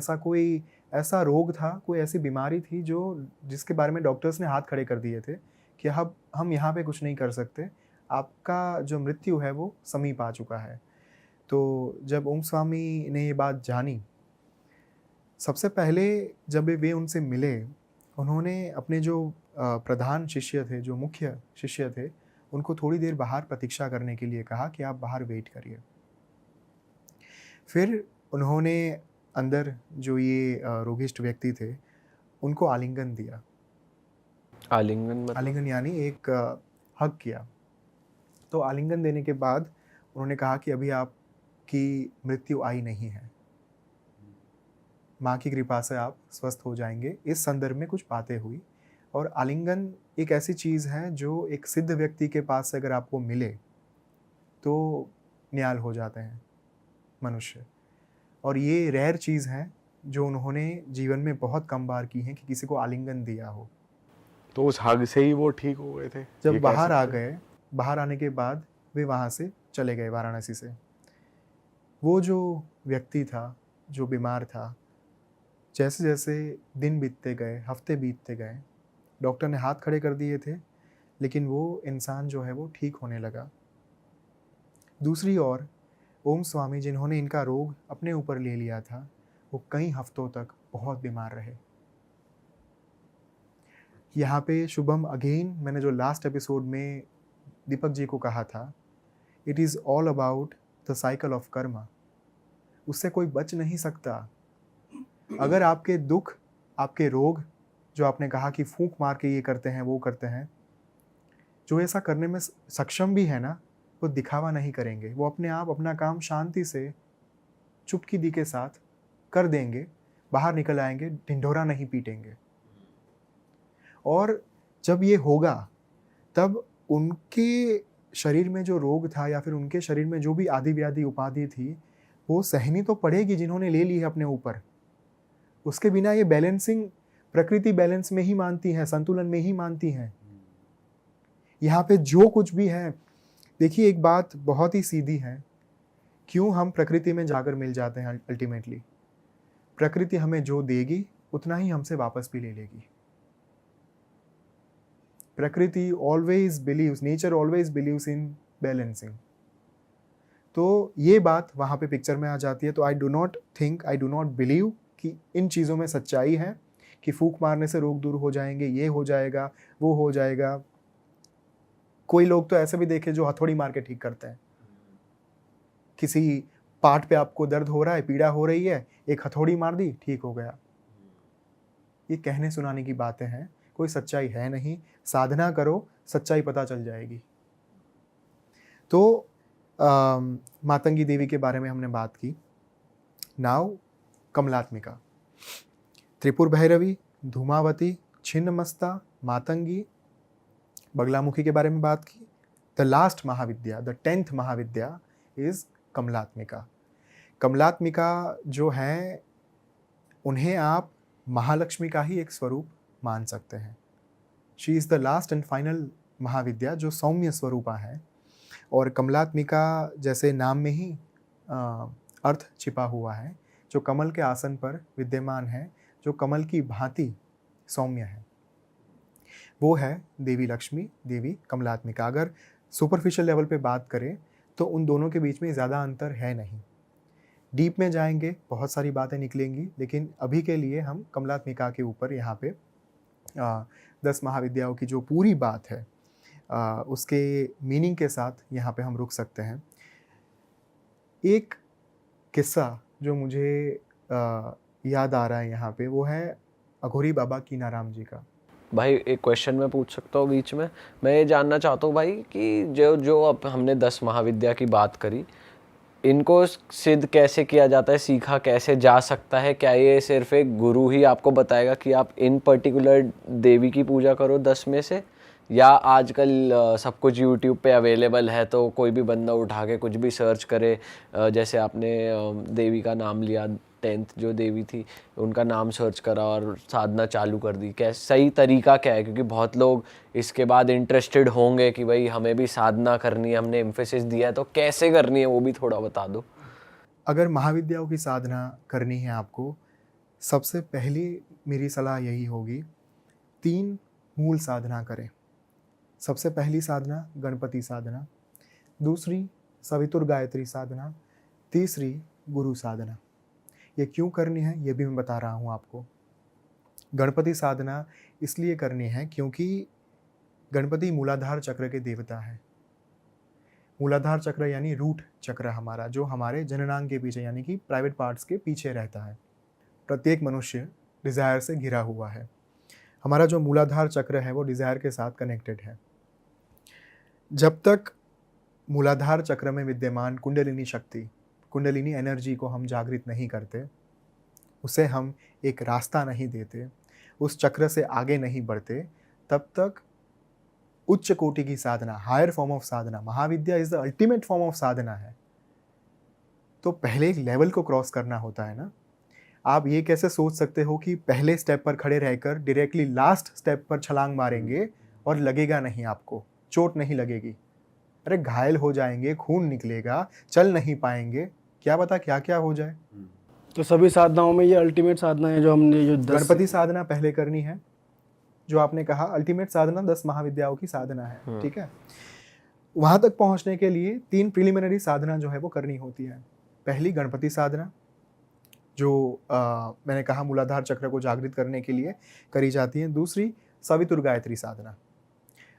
ऐसा रोग था, कोई ऐसी बीमारी थी जिसके बारे में डॉक्टर्स ने हाथ खड़े कर दिए थे कि अब हम यहाँ पे कुछ नहीं कर सकते, आपका जो मृत्यु है वो समीप आ चुका है। तो जब ओम स्वामी ने ये बात जानी, सबसे पहले जब वे उनसे मिले, उन्होंने अपने जो प्रधान शिष्य थे, जो मुख्य शिष्य थे, उनको थोड़ी देर बाहर प्रतीक्षा करने के लिए कहा कि आप बाहर वेट करिए। फिर उन्होंने अंदर जो ये रोगिष्ठ व्यक्ति थे उनको आलिंगन दिया। आलिंगन यानी एक हग किया। तो आलिंगन देने के बाद उन्होंने कहा कि अभी आपकी मृत्यु आई नहीं है, माँ की कृपा से आप स्वस्थ हो जाएंगे। इस संदर्भ में कुछ बातें हुई। और आलिंगन एक ऐसी चीज़ है जो एक सिद्ध व्यक्ति के पास से अगर आपको मिले तो निहाल हो जाते हैं मनुष्य। और ये रेयर चीज़ है जो उन्होंने जीवन में बहुत कम बार की है कि किसी को आलिंगन दिया हो। तो उस हग से ही वो ठीक हो गए थे? जब बाहर आ गए, बाहर आने के बाद वे वहाँ से चले गए वाराणसी से। वो जो व्यक्ति था, जो बीमार था, जैसे जैसे दिन बीतते गए, हफ्ते बीतते गए, डॉक्टर ने हाथ खड़े कर दिए थे, लेकिन वो इंसान जो है वो ठीक होने लगा। दूसरी ओर ओम स्वामी, जिन्होंने इनका रोग अपने ऊपर ले लिया था, वो कई हफ्तों तक बहुत बीमार रहे। यहाँ पे शुभम, अगेन मैंने जो लास्ट एपिसोड में दीपक जी को कहा था, it is all about the cycle of Karma. उससे कोई बच नहीं सकता। अगर आपके दुख, आपके रोग, जो आपने कहा कि फूंक मार के ये करते हैं, वो करते हैं, जो ऐसा करने में सक्षम भी है ना, वो दिखावा नहीं करेंगे। वो अपने आप अपना काम शांति से, चुपकी दी के साथ कर देंगे, बाहर निकल आएंगे, ढिंढोरा नहीं पीटेंगे। और जब ये होगा तब उनके शरीर में जो रोग था या फिर उनके शरीर में जो भी आदि व्याधि उपाधि थी, वो सहनी तो पड़ेगी जिन्होंने ले ली है अपने ऊपर। उसके बिना ये बैलेंसिंग, प्रकृति बैलेंस में ही मानती है, संतुलन में ही मानती है। यहाँ पे जो कुछ भी है, देखिए एक बात बहुत ही सीधी है, क्यों हम प्रकृति में जाकर मिल जाते हैं? अल्टीमेटली प्रकृति हमें जो देगी उतना ही हमसे वापस भी ले लेगी। प्रकृति always believes, nature always believes in balancing. तो ये बात वहाँ पे पिक्चर में आ जाती है। तो आई डू नॉट बिलीव कि इन चीज़ों में सच्चाई है कि फूंक मारने से रोग दूर हो जाएंगे, ये हो जाएगा, वो हो जाएगा। कोई लोग तो ऐसे भी देखे जो हथौड़ी मार के ठीक करते हैं। किसी पार्ट पे आपको दर्द हो रहा है, पीड़ा हो रही है, एक हथौड़ी मार दी, ठीक हो गया। ये कहने सुनाने की बातें हैं, कोई सच्चाई है नहीं। साधना करो, सच्चाई पता चल जाएगी। तो मातंगी देवी के बारे में हमने बात की। नाउ कमलात्मिका, त्रिपुर भैरवी, धूमावती, छिन्नमस्ता, मातंगी, बगलामुखी के बारे में बात की। The last Mahavidya, the 10th Mahavidya is Kamalatmika. Kamalatmika जो है, उन्हें आप महालक्ष्मी का ही एक स्वरूप मान सकते हैं। She is the last and final Mahavidya जो सौम्य स्वरूपा है। और कमलात्मिका जैसे नाम में ही अर्थ छिपा हुआ है, जो कमल के आसन पर विद्यमान है, जो कमल की भांति सौम्य है, वो है देवी लक्ष्मी, देवी कमलात्मिका। अगर सुपरफिशियल लेवल पे बात करें तो उन दोनों के बीच में ज़्यादा अंतर है नहीं। डीप में जाएंगे, बहुत सारी बातें निकलेंगी, लेकिन अभी के लिए हम कमलात्मिका के ऊपर यहाँ पे 10 महाविद्याओं की जो पूरी बात है उसके मीनिंग के साथ यहाँ पे हम रुक सकते हैं। एक किस्सा जो मुझे याद आ रहा है यहाँ पे, वो है अघोरी बाबा कीनाराम जी का। भाई एक क्वेश्चन मैं पूछ सकता हूँ बीच में? मैं ये जानना चाहता हूँ भाई कि जो अब हमने 10 महाविद्या की बात करी, इनको सिद्ध कैसे किया जाता है, सीखा कैसे जा सकता है? क्या ये सिर्फ एक गुरु ही आपको बताएगा कि आप इन पर्टिकुलर देवी की पूजा करो 10 में से, या आजकल सब कुछ यूट्यूब पे अवेलेबल है, तो कोई भी बंदा उठा के कुछ भी सर्च करे, जैसे आपने देवी का नाम लिया, 10th जो देवी थी उनका नाम सर्च करा और साधना चालू कर दी, क्या सही तरीका क्या है? क्योंकि बहुत लोग इसके बाद इंटरेस्टेड होंगे कि भाई हमें भी साधना करनी है, हमने एम्फेसिस दिया है, तो कैसे करनी है वो भी थोड़ा बता दो। अगर महाविद्याओं की साधना करनी है आपको, सबसे पहली मेरी सलाह यही होगी, 3 मूल साधना करें। सबसे पहली साधना गणपति साधना, दूसरी सवितुर गायत्री साधना, तीसरी गुरु साधना। ये क्यों करनी है ये भी मैं बता रहा हूँ आपको। गणपति साधना इसलिए करनी है क्योंकि गणपति मूलाधार चक्र के देवता है। मूलाधार चक्र यानी रूट चक्र हमारा, जो हमारे जननांग के पीछे यानी कि प्राइवेट पार्ट्स के पीछे रहता है। प्रत्येक मनुष्य डिज़ायर से घिरा हुआ है। हमारा जो मूलाधार चक्र है वो डिज़ायर के साथ कनेक्टेड है। जब तक मूलाधार चक्र में विद्यमान कुंडलिनी शक्ति, कुंडलिनी एनर्जी को हम जागृत नहीं करते, उसे हम एक रास्ता नहीं देते, उस चक्र से आगे नहीं बढ़ते, तब तक उच्च कोटि की साधना, higher form of sadhana, Mahavidya is the ultimate form of sadhana है। तो पहले एक लेवल को क्रॉस करना होता है ना। आप ये कैसे सोच सकते हो कि पहले स्टेप पर खड़े रहकर डायरेक्टली लास्ट स्टेप पर छलांग मारेंगे और लगेगा नहीं, आपको चोट नहीं लगेगी? अरे घायल हो जाएंगे, खून निकलेगा, चल नहीं पाएंगे, क्या पता क्या क्या हो जाए। तो सभी साधनाओं में ये अल्टीमेट साधना है जो हमने जो 10 गणपति साधना पहले करनी है, जो आपने कहा अल्टीमेट साधना 10 महाविद्याओं की साधना है, ठीक है। वहां तक पहुंचने के लिए 3 प्रिलिमिनरी साधना जो है वो करनी होती है। पहली गणपति साधना, जो मैंने कहा मूलाधार चक्र को जागृत करने के लिए करी जाती है। दूसरी सवितुर गायत्री साधना,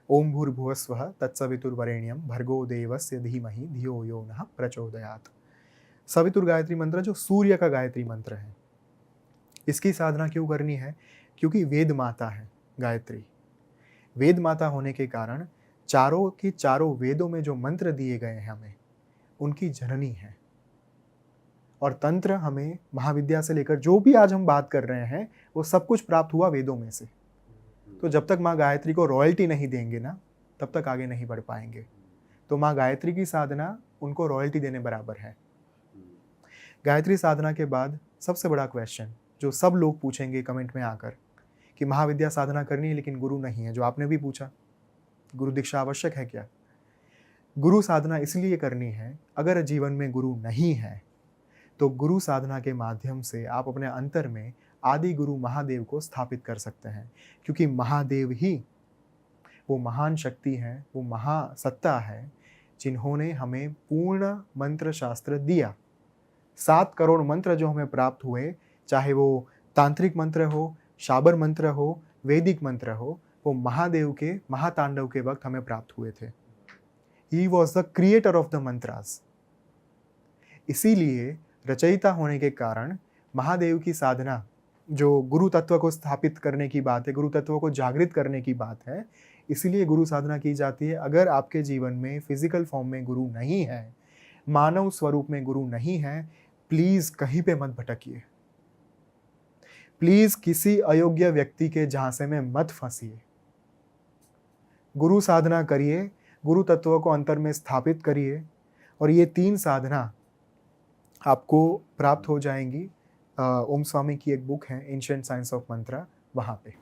ओम भूर्भुवस्वः तत्सवितुर्वरेण्यम भर्गो देवस्य धीमहि धियो यो नः प्रचोदयात्। सवितुर गायत्री मंत्र जो सूर्य का गायत्री मंत्र है, इसकी साधना क्यों करनी है? क्योंकि वेद माता है गायत्री। वेद माता होने के कारण चारों की चारों वेदों में जो मंत्र दिए गए हैं हमें, उनकी जननी है। और तंत्र हमें महाविद्या से लेकर जो भी आज हम बात कर रहे हैं वो सब कुछ प्राप्त हुआ वेदों में से। तो जब तक माँ गायत्री को रॉयल्टी नहीं देंगे ना, तब तक आगे नहीं बढ़ पाएंगे। तो माँ गायत्री की साधना उनको रॉयल्टी देने बराबर है। गायत्री साधना के बाद सबसे बड़ा क्वेश्चन जो सब लोग पूछेंगे कमेंट में आकर कि महाविद्या साधना करनी है लेकिन गुरु नहीं है, जो आपने भी पूछा, गुरु दीक्षा आवश्यक है क्या? गुरु साधना इसलिए करनी है, अगर जीवन में गुरु नहीं है तो गुरु साधना के माध्यम से आप अपने अंतर में आदि गुरु महादेव को स्थापित कर सकते हैं। क्योंकि महादेव ही वो महान शक्ति है, वो महासत्ता है, जिन्होंने हमें पूर्ण मंत्र शास्त्र दिया। 7 करोड़ मंत्र जो हमें प्राप्त हुए, चाहे वो तांत्रिक मंत्र हो, शाबर मंत्र हो, वैदिक मंत्र हो, वो महादेव के महातांडव के वक्त हमें प्राप्त हुए थे। He was the creator of the mantras. इसीलिए रचयिता होने के कारण महादेव की साधना, जो गुरु तत्व को स्थापित करने की बात है, गुरु तत्व को जागृत करने की बात है, इसीलिए गुरु साधना की जाती है। अगर आपके जीवन में फिजिकल फॉर्म में गुरु नहीं है, मानव स्वरूप में गुरु नहीं है, प्लीज कहीं पे मत भटकिए। प्लीज किसी अयोग्य व्यक्ति के झांसे में मत फंसिए। गुरु साधना करिए, गुरु तत्व को अंतर में स्थापित करिए, और ये 3 साधना आपको प्राप्त हो जाएंगी। ओम स्वामी की एक बुक है एंशिएंट साइंस ऑफ मंत्रा, वहाँ पे।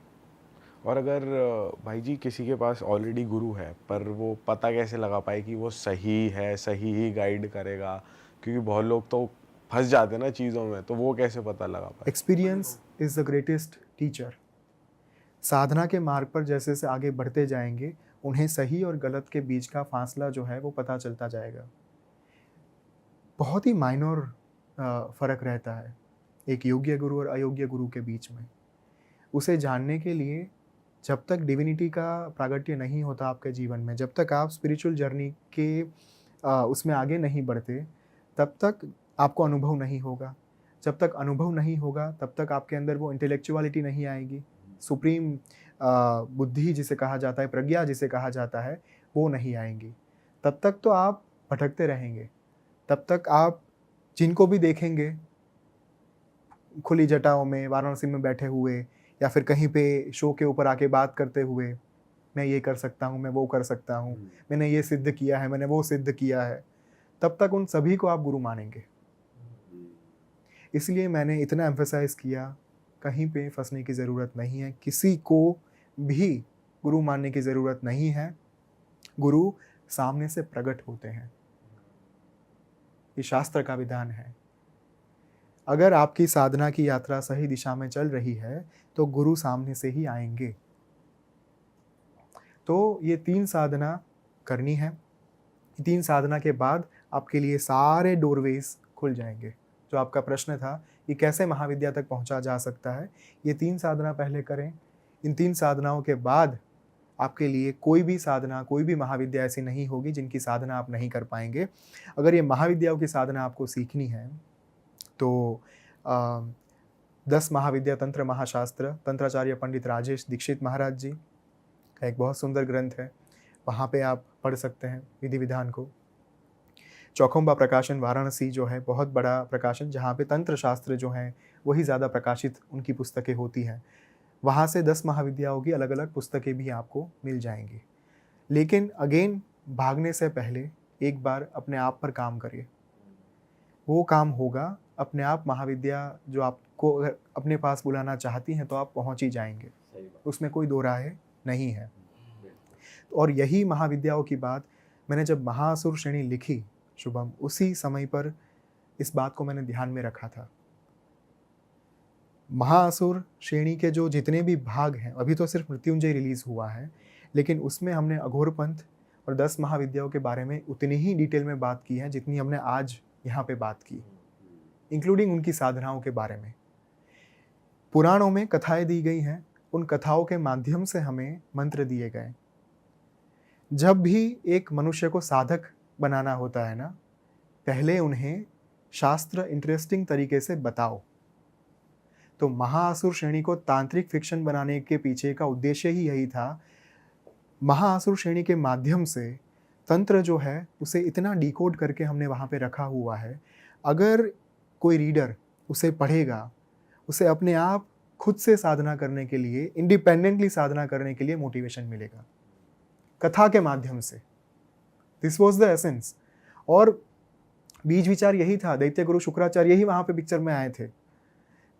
और अगर भाई जी किसी के पास ऑलरेडी गुरु है, पर वो पता कैसे लगा पाए कि वो सही है, सही ही गाइड करेगा? क्योंकि बहुत लोग तो फंस जाते हैं ना चीज़ों में, तो वो कैसे पता लगा पाए? Experience is the greatest teacher. साधना के मार्ग पर जैसे जैसे आगे बढ़ते जाएंगे, उन्हें सही और गलत के बीच का फासला जो है वो पता चलता जाएगा। बहुत ही माइनर फर्क रहता है एक योग्य गुरु और अयोग्य गुरु के बीच में। उसे जानने के लिए जब तक डिविनिटी का प्रागट्य नहीं होता आपके जीवन में, जब तक आप स्पिरिचुअल जर्नी के उसमें आगे नहीं बढ़ते, तब तक आपको अनुभव नहीं होगा। जब तक अनुभव नहीं होगा, तब तक आपके अंदर वो इंटेलेक्चुअलिटी नहीं आएगी, सुप्रीम बुद्धि जिसे कहा जाता है, प्रज्ञा जिसे कहा जाता है, वो नहीं आएंगी। तब तक तो आप भटकते रहेंगे। तब तक आप जिनको भी देखेंगे खुली जटाओं में वाराणसी में बैठे हुए, या फिर कहीं पे शो के ऊपर आके बात करते हुए, मैं ये कर सकता हूँ, मैं वो कर सकता हूँ, मैंने ये सिद्ध किया है, मैंने वो सिद्ध किया है, तब तक उन सभी को आप गुरु मानेंगे। इसलिए मैंने इतना एम्फेसाइज किया, कहीं पे फंसने की ज़रूरत नहीं है, किसी को भी गुरु मानने की ज़रूरत नहीं है। गुरु सामने से प्रकट होते हैं, ये शास्त्र का विधान है। अगर आपकी साधना की यात्रा सही दिशा में चल रही है तो गुरु सामने से ही आएंगे। तो ये 3 साधना करनी है। 3 साधना के बाद आपके लिए सारे डोरवेज खुल जाएंगे। जो आपका प्रश्न था कि कैसे महाविद्या तक पहुंचा जा सकता है, ये 3 साधना पहले करें। इन 3 साधनाओं के बाद आपके लिए कोई भी साधना, कोई भी महाविद्या ऐसी नहीं होगी जिनकी साधना आप नहीं कर पाएंगे। अगर ये महाविद्याओं की साधना आपको सीखनी है तो 10 महाविद्या तंत्र महाशास्त्र तंत्राचार्य पंडित राजेश दीक्षित महाराज जी का एक बहुत सुंदर ग्रंथ है, वहाँ पे आप पढ़ सकते हैं विधि विधान को। चौखंबा प्रकाशन वाराणसी जो है बहुत बड़ा प्रकाशन, जहाँ पे तंत्र शास्त्र जो हैं वही ज़्यादा प्रकाशित उनकी पुस्तकें होती हैं। वहाँ से 10 महाविद्याओं की अलग अलग पुस्तकें भी आपको मिल जाएंगी। लेकिन अगेन भागने से पहले एक बार अपने आप पर काम करिए। वो काम होगा अपने आप। महाविद्या जो आपको अगर अपने पास बुलाना चाहती हैं तो आप पहुँच ही जाएंगे, उसमें कोई दो राय नहीं है। और यही महाविद्याओं की बात मैंने जब महाअसुर श्रेणी लिखी शुभम, उसी समय पर इस बात को मैंने ध्यान में रखा था। महाअसुर श्रेणी के जो जितने भी भाग हैं, अभी तो सिर्फ मृत्युंजय रिलीज हुआ है, लेकिन उसमें हमने अघोर पंथ और 10 महाविद्याओं के बारे में उतनी ही डिटेल में बात की है जितनी हमने आज यहाँ पे बात की, इंक्लूडिंग उनकी साधनाओं के बारे में। पुराणों में कथाएं दी गई हैं, उन कथाओं के माध्यम से हमें मंत्र दिए गए। जब भी एक मनुष्य को साधक बनाना होता है ना, पहले उन्हें शास्त्र इंटरेस्टिंग तरीके से बताओ। तो महाअसुर श्रेणी को तांत्रिक फिक्शन बनाने के पीछे का उद्देश्य ही यही था। महाअसुर श्रेणी के माध्यम से तंत्र जो है उसे इतना डिकोड करके हमने वहाँ पे रखा हुआ है, अगर कोई रीडर उसे पढ़ेगा, उसे अपने आप खुद से साधना करने के लिए, इंडिपेंडेंटली साधना करने के लिए मोटिवेशन मिलेगा कथा के माध्यम से। This was the essence. और बीज विचार यही था। दैत्य गुरु शुक्राचार्य ही वहाँ पे पिक्चर में आए थे।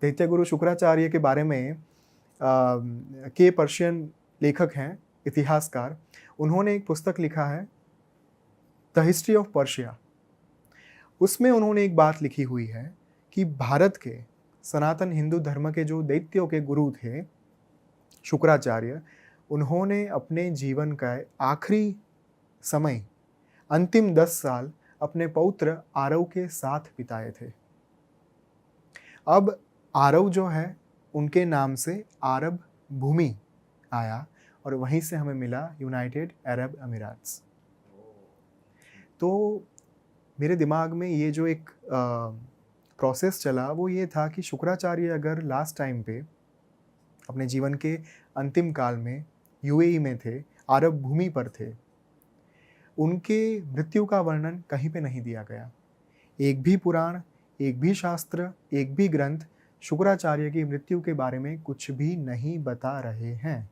दैत्य गुरु शुक्राचार्य के बारे में के पर्शियन लेखक हैं, इतिहासकार, उन्होंने एक पुस्तक लिखा है द हिस्ट्री ऑफ पर्शिया। उसमें उन्होंने एक बात लिखी हुई है कि भारत के सनातन हिंदू धर्म के जो दैत्यों के गुरु थे शुक्राचार्य, उन्होंने अपने जीवन का आखिरी समय, अंतिम 10 साल अपने पौत्र आरव के साथ बिताए थे। अब आरव जो है उनके नाम से अरब भूमि आया और वहीं से हमें मिला यूनाइटेड अरब अमीरात्स। तो मेरे दिमाग में ये जो एक प्रोसेस चला वो ये था कि शुक्राचार्य अगर लास्ट टाइम पे अपने जीवन के अंतिम काल में यूएई में थे, अरब भूमि पर थे, उनके मृत्यु का वर्णन कहीं पे नहीं दिया गया। एक भी पुराण, एक भी शास्त्र, एक भी ग्रंथ शुक्राचार्य की मृत्यु के बारे में कुछ भी नहीं बता रहे हैं।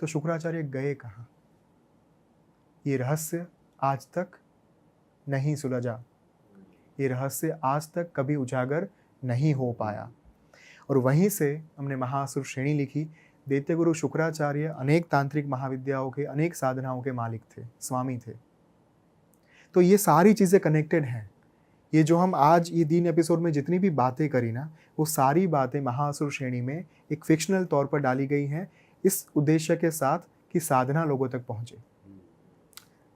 तो शुक्राचार्य गए कहाँ? ये रहस्य आज तक नहीं सुलझा, ये रहस्य आज तक कभी उजागर नहीं हो पाया। और वहीं से हमने महाअसुर श्रेणी लिखी। दैत्य गुरु शुक्राचार्य अनेक तांत्रिक महाविद्याओं के, अनेक साधनाओं के मालिक थे, स्वामी थे। तो ये सारी चीज़ें कनेक्टेड हैं। ये जो हम आज ये 3 एपिसोड में जितनी भी बातें करी ना, वो सारी बातें महाअसुर श्रेणी में एक फिक्शनल तौर पर डाली गई हैं, इस उद्देश्य के साथ कि साधना लोगों तक पहुँचे।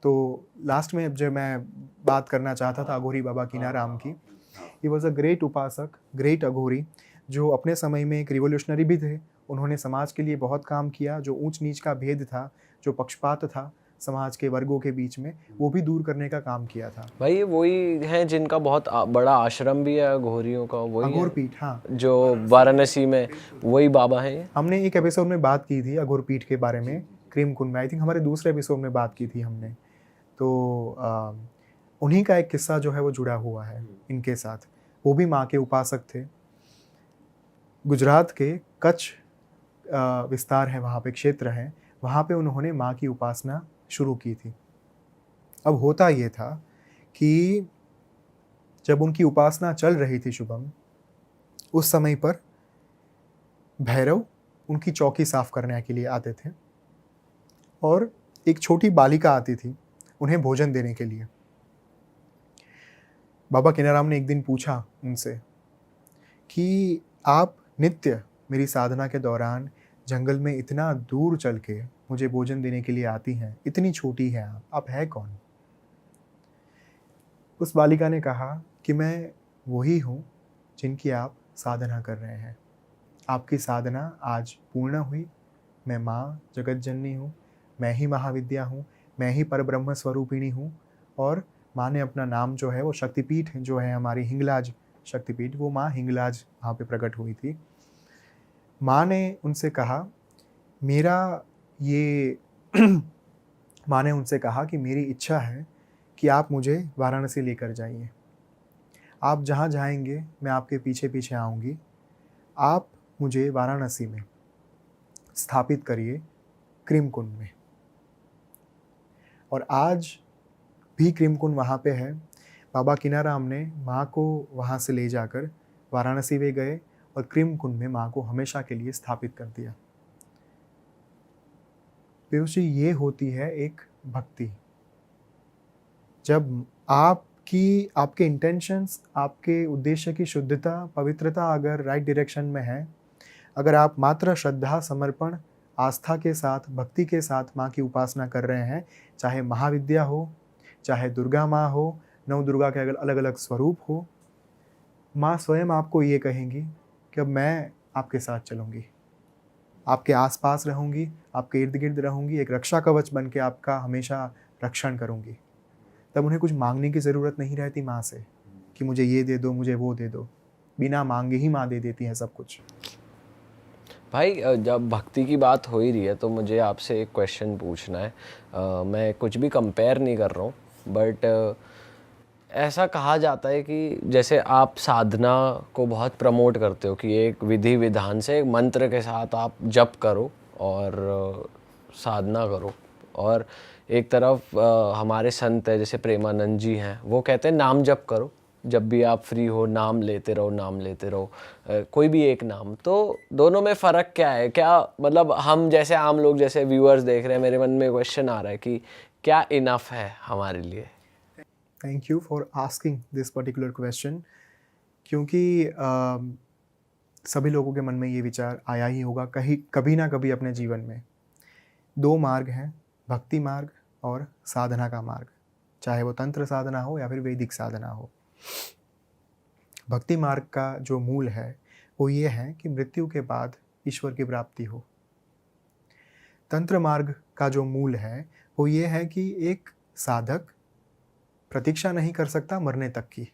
तो लास्ट में जब मैं बात करना चाहता था अघोरी बाबा कीनाराम की, ही वॉज अ ग्रेट उपासक, ग्रेट अघोरी, जो अपने समय में एक रिवोल्यूशनरी भी थे। उन्होंने समाज के लिए बहुत काम किया। जो ऊंच नीच का भेद था, जो पक्षपात था समाज के वर्गों के बीच में, वो भी दूर करने का काम किया था। भाई वही है जिनका बहुत बड़ा आश्रम भी है अघोरियों का, वही अघोर पीठ, हाँ, जो वाराणसी में, वही बाबा है ये। हमने एक एपिसोड में बात की थी अघोर पीठ के बारे में, क्रीम कुंड में, आई थिंक हमारे दूसरे एपिसोड में बात की थी हमने। तो उन्हीं का एक किस्सा जो है वो जुड़ा हुआ है इनके साथ। वो भी माँ के उपासक थे। गुजरात के कच्छ विस्तार है, वहाँ पे क्षेत्र है, वहाँ पे उन्होंने माँ की उपासना शुरू की थी। अब होता ये था कि जब उनकी उपासना चल रही थी शुभम, उस समय पर भैरव उनकी चौकी साफ करने के लिए आते थे और एक छोटी बालिका आती थी उन्हें भोजन देने के लिए। बाबा किनाराम ने एक दिन पूछा उनसे कि आप नित्य मेरी साधना के दौरान जंगल में इतना दूर चल के मुझे भोजन देने के लिए आती हैं, इतनी छोटी हैं आप है कौन? उस बालिका ने कहा कि मैं वही हूँ जिनकी आप साधना कर रहे हैं। आपकी साधना आज पूर्ण हुई। मैं माँ जगत जननी हूँ, मैं ही महाविद्या हूँ, मैं ही परब्रह्म स्वरूपिणी हूँ। और माँ ने अपना नाम जो है वो शक्तिपीठ जो है हमारी हिंगलाज शक्तिपीठ, वो माँ हिंगलाज वहाँ पे प्रकट हुई थी। माँ ने उनसे कहा मेरा ये माँ ने उनसे कहा कि मेरी इच्छा है कि आप मुझे वाराणसी लेकर जाइए। आप जहाँ जाएंगे मैं आपके पीछे पीछे आऊँगी। आप मुझे वाराणसी में स्थापित करिए क्रीम कुंड में। और आज भी क्रीम कुंड वहाँ पे है। बाबा किनाराम ने माँ को वहाँ से ले जाकर वाराणसी वे गए और क्रीम कुंड में माँ को हमेशा के लिए स्थापित कर दिया। पीयूष जी, ये होती है एक भक्ति। जब आपके इंटेंशंस, आपके उद्देश्य की शुद्धता, पवित्रता अगर राइट डायरेक्शन में है, अगर आप मात्र श्रद्धा, समर्पण, आस्था के साथ, भक्ति के साथ माँ की उपासना कर रहे हैं, चाहे महाविद्या हो, चाहे दुर्गा माँ हो, नौ दुर्गा के अलग अलग स्वरूप हो, माँ स्वयं आपको ये कहेंगी कि अब मैं आपके साथ चलूँगी, आपके आसपास रहूँगी, आपके इर्द गिर्द रहूँगी, एक रक्षा कवच बन के आपका हमेशा रक्षण करूँगी। तब उन्हें कुछ मांगने की ज़रूरत नहीं रहती माँ से कि मुझे ये दे दो, मुझे वो दे दो। बिना मांगे ही माँ दे देती है सब कुछ। भाई जब भक्ति की बात हो ही रही है तो मुझे आपसे एक क्वेश्चन पूछना है। मैं कुछ भी कंपेयर नहीं कर रहा हूँ, बट ऐसा कहा जाता है कि जैसे आप साधना को बहुत प्रमोट करते हो कि एक विधि विधान से, एक मंत्र के साथ आप जप करो और साधना करो, और एक तरफ हमारे संत है जैसे प्रेमानंद जी हैं, वो कहते हैं नाम जप करो, जब भी आप फ्री हो नाम लेते रहो, नाम लेते रहो, कोई भी एक नाम। तो दोनों में फ़र्क क्या है? क्या मतलब हम जैसे आम लोग, जैसे व्यूअर्स देख रहे हैं, मेरे मन में क्वेश्चन आ रहा है कि क्या इनफ है हमारे लिए? Thank you for asking this particular question, क्योंकि सभी लोगों के मन में ये विचार आया ही होगा कभी ना कभी अपने जीवन में। दो मार्ग हैं, भक्ति मार्ग और साधना का मार्ग, चाहे वो तंत्र साधना हो या फिर वैदिक साधना हो। भक्ति मार्ग का जो मूल है वो ये है कि मृत्यु के बाद ईश्वर की प्राप्ति हो। तंत्र मार्ग का जो मूल है वो ये है कि एक साधक प्रतीक्षा नहीं कर सकता मरने तक की।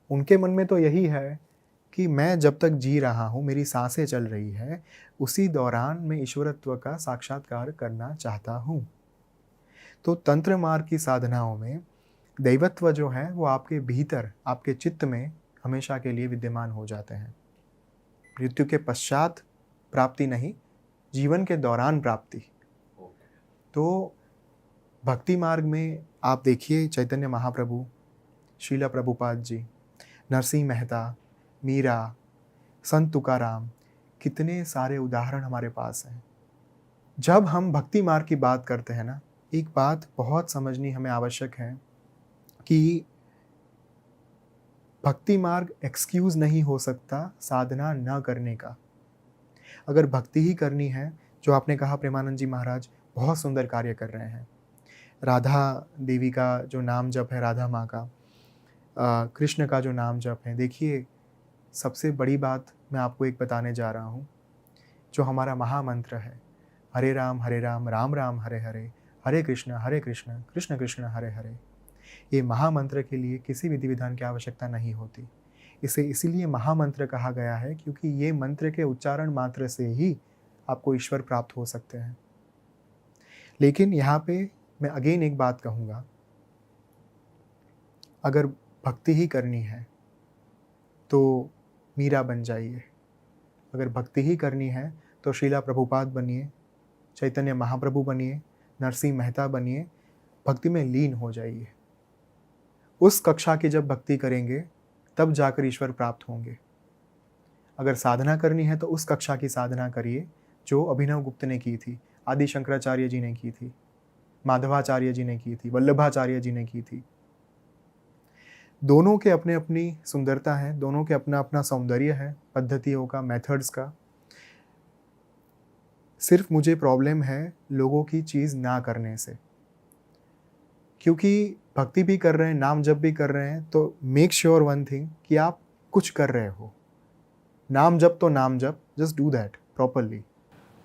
उनके मन में तो यही है कि मैं जब तक जी रहा हूँ, मेरी सांसें चल रही है, उसी दौरान मैं ईश्वरत्व का साक्षात्कार करना चाहता हूँ। तो तंत्र मार्ग की साधनाओं में दैवत्व जो है वो आपके भीतर, आपके चित्त में हमेशा के लिए विद्यमान हो जाते हैं। मृत्यु के पश्चात प्राप्ति नहीं, जीवन के दौरान प्राप्ति। तो भक्ति मार्ग में आप देखिए चैतन्य महाप्रभु, शीला प्रभुपाद जी, नरसिंह मेहता, मीरा, संत तुकाराम, कितने सारे उदाहरण हमारे पास हैं। जब हम भक्ति मार्ग की बात करते हैं ना, एक बात बहुत समझनी हमें आवश्यक है कि भक्ति मार्ग एक्सक्यूज़ नहीं हो सकता साधना न करने का। अगर भक्ति ही करनी है, जो आपने कहा प्रेमानंद जी महाराज बहुत सुंदर कार्य कर रहे हैं। राधा देवी का जो नाम जप है, राधा माँ का, कृष्ण का जो नाम जप है, देखिए सबसे बड़ी बात मैं आपको एक बताने जा रहा हूँ। जो हमारा महामंत्र है, हरे राम राम राम हरे हरे, हरे कृष्ण कृष्ण कृष्ण हरे हरे, ये महामंत्र के लिए किसी विधि विधान की आवश्यकता नहीं होती। इसे इसीलिए महामंत्र कहा गया है क्योंकि ये मंत्र के उच्चारण मात्र से ही आपको ईश्वर प्राप्त हो सकते हैं। लेकिन यहाँ पे मैं अगेन एक बात कहूँगा, अगर भक्ति ही करनी है तो मीरा बन जाइए, अगर भक्ति ही करनी है तो शीला प्रभुपाद बनिए, चैतन्य महाप्रभु बनिए, नरसिंह मेहता बनिए, भक्ति में लीन हो जाइए। उस कक्षा की जब भक्ति करेंगे तब जाकर ईश्वर प्राप्त होंगे। अगर साधना करनी है तो उस कक्षा की साधना करिए जो अभिनव गुप्त ने की थी, आदि शंकराचार्य जी ने की थी, माधवाचार्य जी ने की थी, वल्लभाचार्य जी ने की थी। दोनों के अपने अपनी सुंदरता है, दोनों के अपना अपना सौंदर्य है, पद्धतियों का, मेथड्स का। सिर्फ मुझे प्रॉब्लम है लोगों की चीज़ ना करने से, क्योंकि भक्ति भी कर रहे हैं, नाम जप भी कर रहे हैं, तो मेक श्योर वन थिंग कि आप कुछ कर रहे हो। नाम जप तो नाम जप, जस्ट डू दैट प्रॉपरली।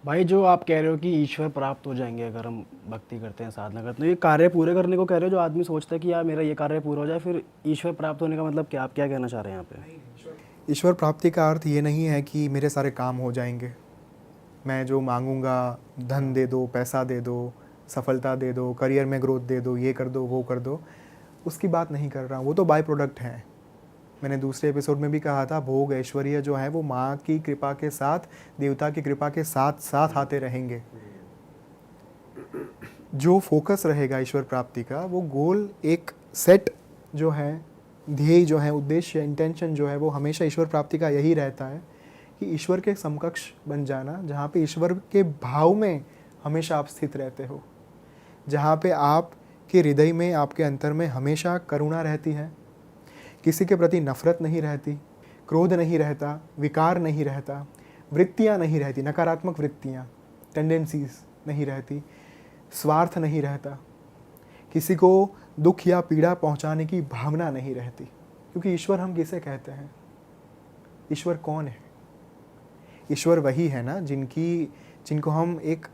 भाई जो आप कह रहे हो कि ईश्वर प्राप्त हो जाएंगे अगर हम भक्ति करते हैं, साधना करते हैं, ये कार्य पूरे करने को कह रहे हो? जो आदमी सोचता है कि यार मेरा ये कार्य पूरा हो जाए फिर ईश्वर प्राप्त होने का मतलब क्या, आप क्या कहना चाह रहे हैं यहाँ पे? ईश्वर प्राप्ति का अर्थ ये नहीं है कि मेरे सारे काम हो जाएंगे, मैं जो मांगूंगा, धन दे दो, पैसा दे दो, सफलता दे दो, करियर में ग्रोथ दे दो, ये कर दो, वो कर दो, उसकी बात नहीं कर रहा हूँ। वो तो बाय प्रोडक्ट हैं। मैंने दूसरे एपिसोड में भी कहा था, भोग ऐश्वर्य जो है वो माँ की कृपा के साथ, देवता की कृपा के साथ साथ आते रहेंगे। जो फोकस रहेगा ईश्वर प्राप्ति का, वो गोल, एक सेट जो है, ध्येय जो है, उद्देश्य, इंटेंशन जो है, वो हमेशा ईश्वर प्राप्ति का यही रहता है कि ईश्वर के समकक्ष बन जाना, जहाँ पे ईश्वर के भाव में हमेशा आप स्थित रहते हो, जहाँ पे आपके हृदय में, आपके अंतर में हमेशा करुणा रहती है, किसी के प्रति नफरत नहीं रहती, क्रोध नहीं रहता, विकार नहीं रहता, वृत्तियाँ नहीं रहती, नकारात्मक वृत्तियाँ, टेंडेंसीज नहीं रहती, स्वार्थ नहीं रहता, किसी को दुख या पीड़ा पहुंचाने की भावना नहीं रहती। क्योंकि ईश्वर हम किसे कहते हैं? ईश्वर कौन है? ईश्वर वही है ना जिनको हम एक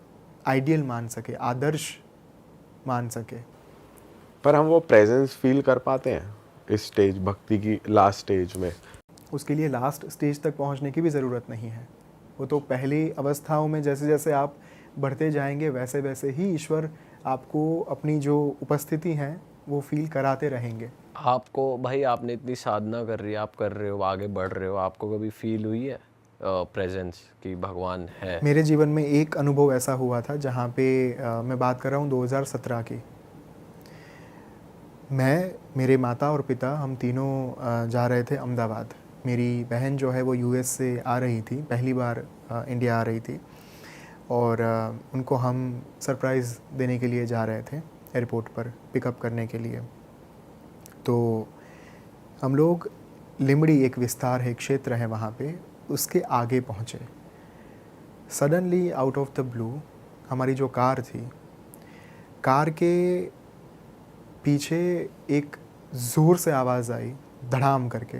आइडियल मान सके, आदर्श मान सके। पर हम वो प्रेजेंस फील कर पाते हैं इस स्टेज, भक्ति की लास्ट स्टेज में? उसके लिए लास्ट स्टेज तक पहुंचने की भी ज़रूरत नहीं है। वो तो पहली अवस्थाओं में जैसे जैसे आप बढ़ते जाएंगे वैसे वैसे ही ईश्वर आपको अपनी जो उपस्थिति है वो फील कराते रहेंगे। आपको भाई, आपने इतनी साधना कर रही है, आप कर रहे हो, आगे बढ़ रहे हो, आपको कभी फील हुई है प्रेजेंस कि भगवान है? मेरे जीवन में एक अनुभव ऐसा हुआ था जहाँ पे मैं बात कर रहा हूँ 2017 की। मैं, मेरे माता और पिता, हम तीनों जा रहे थे अहमदाबाद। मेरी बहन जो है वो यूएस से आ रही थी, पहली बार इंडिया आ रही थी, और उनको हम सरप्राइज़ देने के लिए जा रहे थे एयरपोर्ट पर पिकअप करने के लिए। तो हम लोग लिमड़ी, एक विस्तार है, क्षेत्र है वहाँ पे, उसके आगे पहुँचे। Suddenly out of the blue हमारी जो कार थी, कार के पीछे एक ज़ोर से आवाज़ आई, धड़ाम करके,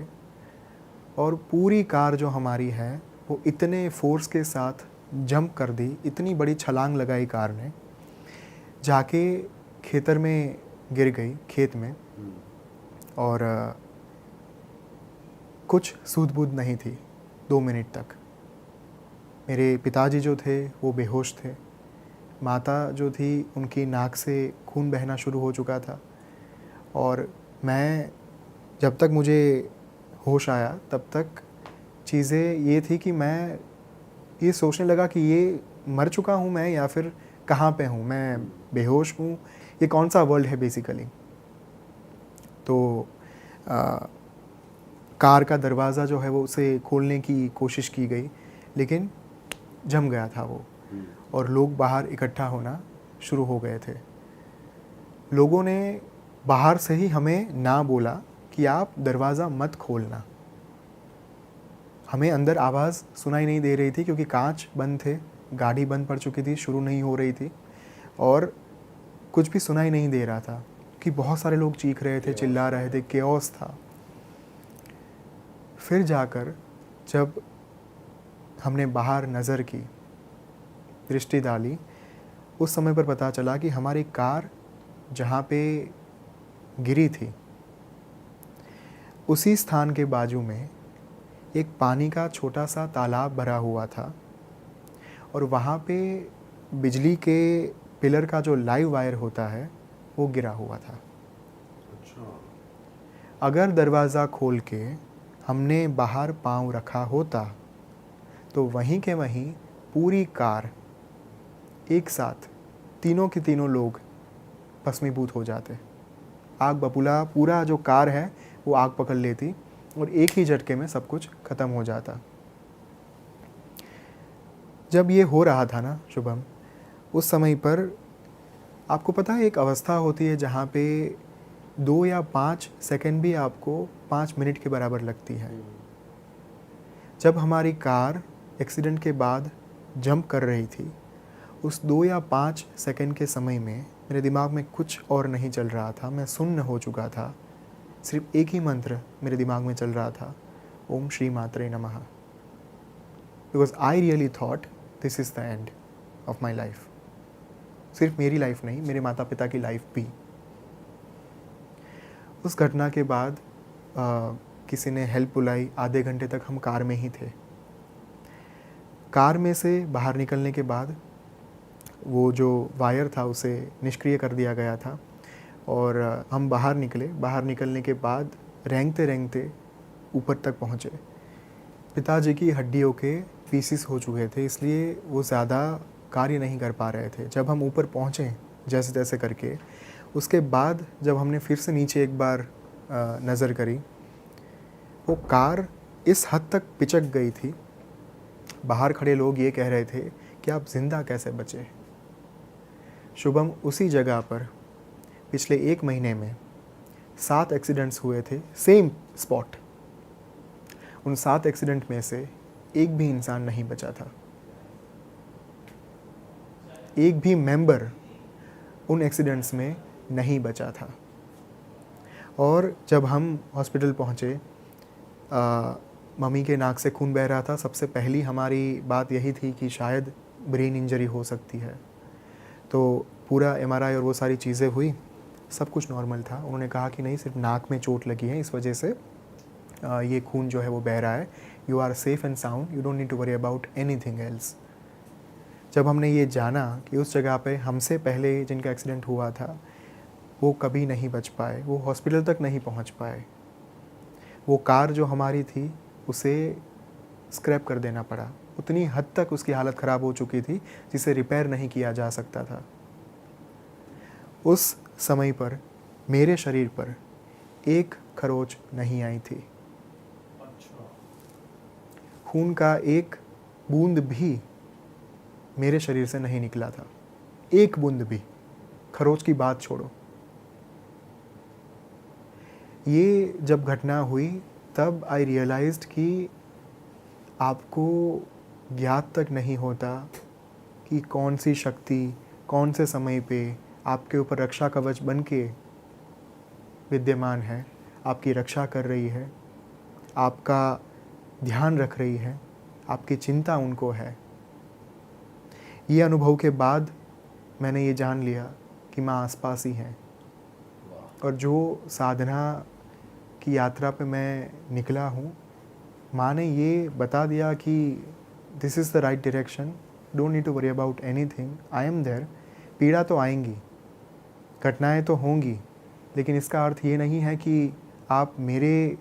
और पूरी कार जो हमारी है वो इतने फोर्स के साथ जंप कर दी, इतनी बड़ी छलांग लगाई कार ने, जाके खेतर में गिर गई, खेत में, और कुछ सूध बूध नहीं थी 2 मिनट तक। मेरे पिताजी जो थे वो बेहोश थे, माता जो थी उनकी नाक से खून बहना शुरू हो चुका था, और मैं, जब तक मुझे होश आया तब तक चीज़ें ये थी कि मैं ये सोचने लगा कि ये मर चुका हूँ मैं या फिर कहाँ पे हूँ, मैं बेहोश हूँ, ये कौन सा वर्ल्ड है बेसिकली। तो कार का दरवाज़ा जो है वो उसे खोलने की कोशिश की गई, लेकिन जम गया था वो, और लोग बाहर इकट्ठा होना शुरू हो गए थे। लोगों ने बाहर से ही हमें ना बोला कि आप दरवाज़ा मत खोलना। हमें अंदर आवाज़ सुनाई नहीं दे रही थी क्योंकि कांच बंद थे, गाड़ी बंद पड़ चुकी थी, शुरू नहीं हो रही थी, और कुछ भी सुनाई नहीं दे रहा था कि बहुत सारे लोग चीख रहे थे, चिल्ला रहे थे, केओस था। फिर जाकर जब हमने बाहर नज़र की, दृष्टि डाली, उस समय पर पता चला कि हमारी कार जहाँ पे गिरी थी उसी स्थान के बाजू में एक पानी का छोटा सा तालाब भरा हुआ था, और वहाँ पे बिजली के पिलर का जो लाइव वायर होता है वो गिरा हुआ था। अगर दरवाज़ा खोल के हमने बाहर पाँव रखा होता तो वहीं के वहीं पूरी कार एक साथ तीनों के तीनों लोग भस्मीभूत हो जाते। आग बबूला, पूरा जो कार है वो आग पकड़ लेती और एक ही झटके में सब कुछ ख़त्म हो जाता। जब ये हो रहा था ना शुभम, उस समय पर आपको पता है एक अवस्था होती है जहाँ पे 2 या 5 सेकंड भी आपको 5 मिनट के बराबर लगती है। जब हमारी कार एक्सीडेंट के बाद जंप कर रही थी, उस 2 या 5 सेकंड के समय में मेरे दिमाग में कुछ और नहीं चल रहा था। मैं सुन्न हो चुका था। सिर्फ एक ही मंत्र मेरे दिमाग में चल रहा था, ओम श्री मात्रे नमः। Because I really thought this is the end of my life. सिर्फ मेरी लाइफ नहीं, मेरे माता पिता की लाइफ भी। उस घटना के बाद किसी ने हेल्प बुलाई। आधे घंटे तक हम कार में ही थे। कार में से बाहर निकलने के बाद वो जो वायर था उसे निष्क्रिय कर दिया गया था और हम बाहर निकले। बाहर निकलने के बाद रेंगते रेंगते ऊपर तक पहुँचे। पिताजी की हड्डियों के पीसीस हो चुके थे, इसलिए वो ज़्यादा कार्य नहीं कर पा रहे थे। जब हम ऊपर पहुँचे जैसे तैसे करके, उसके बाद जब हमने फिर से नीचे एक बार नज़र करी, वो कार इस हद तक पिचक गई थी। बाहर खड़े लोग ये कह रहे थे कि आप जिंदा कैसे बचे। शुभम, उसी जगह पर पिछले 1 महीने में 7 एक्सीडेंट्स हुए थे, सेम स्पॉट। उन 7 एक्सीडेंट में से एक भी इंसान नहीं बचा था। एक भी मेंबर उन एक्सीडेंट्स में नहीं बचा था। और जब हम हॉस्पिटल पहुँचे, मम्मी के नाक से खून बह रहा था। सबसे पहली हमारी बात यही थी कि शायद ब्रेन इंजरी हो सकती है। तो पूरा एमआरआई और वो सारी चीज़ें हुई, सब कुछ नॉर्मल था। उन्होंने कहा कि नहीं, सिर्फ नाक में चोट लगी है, इस वजह से ये खून जो है वो बह रहा है। You are safe and sound, you don't need to worry about anything else. जब हमने ये जाना कि उस जगह पे हमसे पहले जिनका एक्सीडेंट हुआ था वो कभी नहीं बच पाए, वो हॉस्पिटल तक नहीं पहुंच पाए। वो कार जो हमारी थी उसे स्क्रैप कर देना पड़ा। उतनी हद तक उसकी हालत ख़राब हो चुकी थी जिसे रिपेयर नहीं किया जा सकता था। उस समय पर मेरे शरीर पर एक खरोच नहीं आई थी। खून का एक बूंद भी मेरे शरीर से नहीं निकला था, एक बूंद भी। खरोच की बात छोड़ो। ये जब घटना हुई तब आई रियलाइज्ड कि आपको ज्ञात तक नहीं होता कि कौन सी शक्ति कौन से समय पे आपके ऊपर रक्षा कवच बन के विद्यमान है, आपकी रक्षा कर रही है, आपका ध्यान रख रही है, आपकी चिंता उनको है। ये अनुभव के बाद मैंने ये जान लिया कि माँ आसपास ही है। और जो साधना की यात्रा पे मैं निकला हूँ, माँ ने ये बता दिया कि this is the right direction, don't need to worry about anything, I am there. पीड़ा तो आएंगी, घटनाएं तो होंगी, लेकिन इसका अर्थ ये नहीं है कि आप मेरे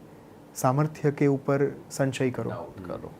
सामर्थ्य के ऊपर संशय करो।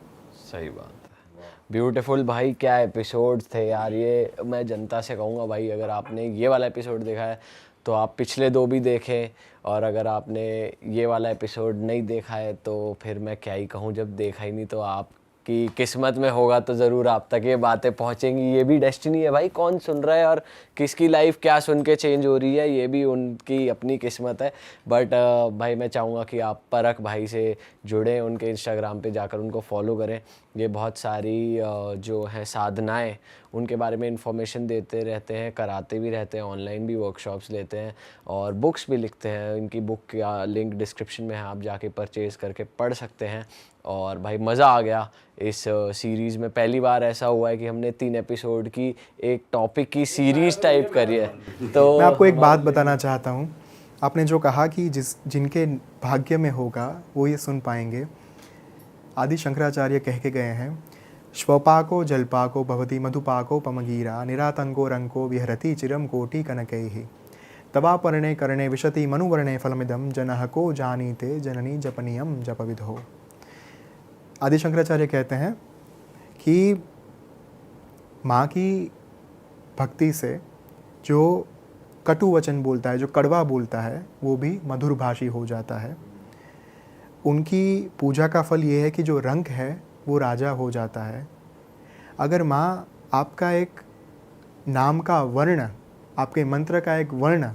सही बात है। ब्यूटीफुल भाई, क्या एपिसोड थे यार। ये मैं जनता से कहूँगा भाई, अगर आपने ये वाला एपिसोड देखा है तो आप पिछले 2 भी देखें, और अगर आपने ये वाला एपिसोड नहीं देखा है तो फिर मैं क्या ही कहूँ। जब देखा ही नहीं तो आपकी किस्मत में होगा तो ज़रूर आप तक ये बातें पहुँचेंगी। ये भी डेस्टिनी है भाई, कौन सुन रहा है और किसकी लाइफ क्या सुन के चेंज हो रही है, ये भी उनकी अपनी किस्मत है। बट भाई मैं चाहूँगा कि आप परख भाई से जुड़ें, उनके इंस्टाग्राम पे जाकर उनको फॉलो करें। ये बहुत सारी जो है साधनाएं, उनके बारे में इंफॉर्मेशन देते रहते हैं, कराते भी रहते हैं, ऑनलाइन भी वर्कशॉप्स लेते हैं और बुक्स भी लिखते हैं। इनकी बुक का लिंक डिस्क्रिप्शन में है, आप जाके परचेज़ करके पढ़ सकते हैं। और भाई मज़ा आ गया इस सीरीज़ में। पहली बार ऐसा हुआ है कि हमने 3 एपिसोड की एक टॉपिक की सीरीज़ टाइप करी है। तो मैं आपको एक बात बताना चाहता हूँ। आपने जो कहा कि जिनके भाग्य में होगा वो ये सुन पाएंगे, आदि शंकराचार्य कह के गए हैं, श्वपाको जलपाको भवति मधुपाको पमगीरा निरातंको रंको विहरति चिरम कोटि कनकैः तवापर्णे कर्णे विशति मनुवर्णे फलमिदं जनः को जानीते जननी जपनीयम जपविधो। आदि शंकराचार्य कहते हैं कि माँ की भक्ति से जो कटु वचन बोलता है, जो कड़वा बोलता है, वो भी मधुरभाषी हो जाता है। उनकी पूजा का फल ये है कि जो रंक है वो राजा हो जाता है। अगर माँ आपका एक नाम का वर्ण, आपके मंत्र का एक वर्ण,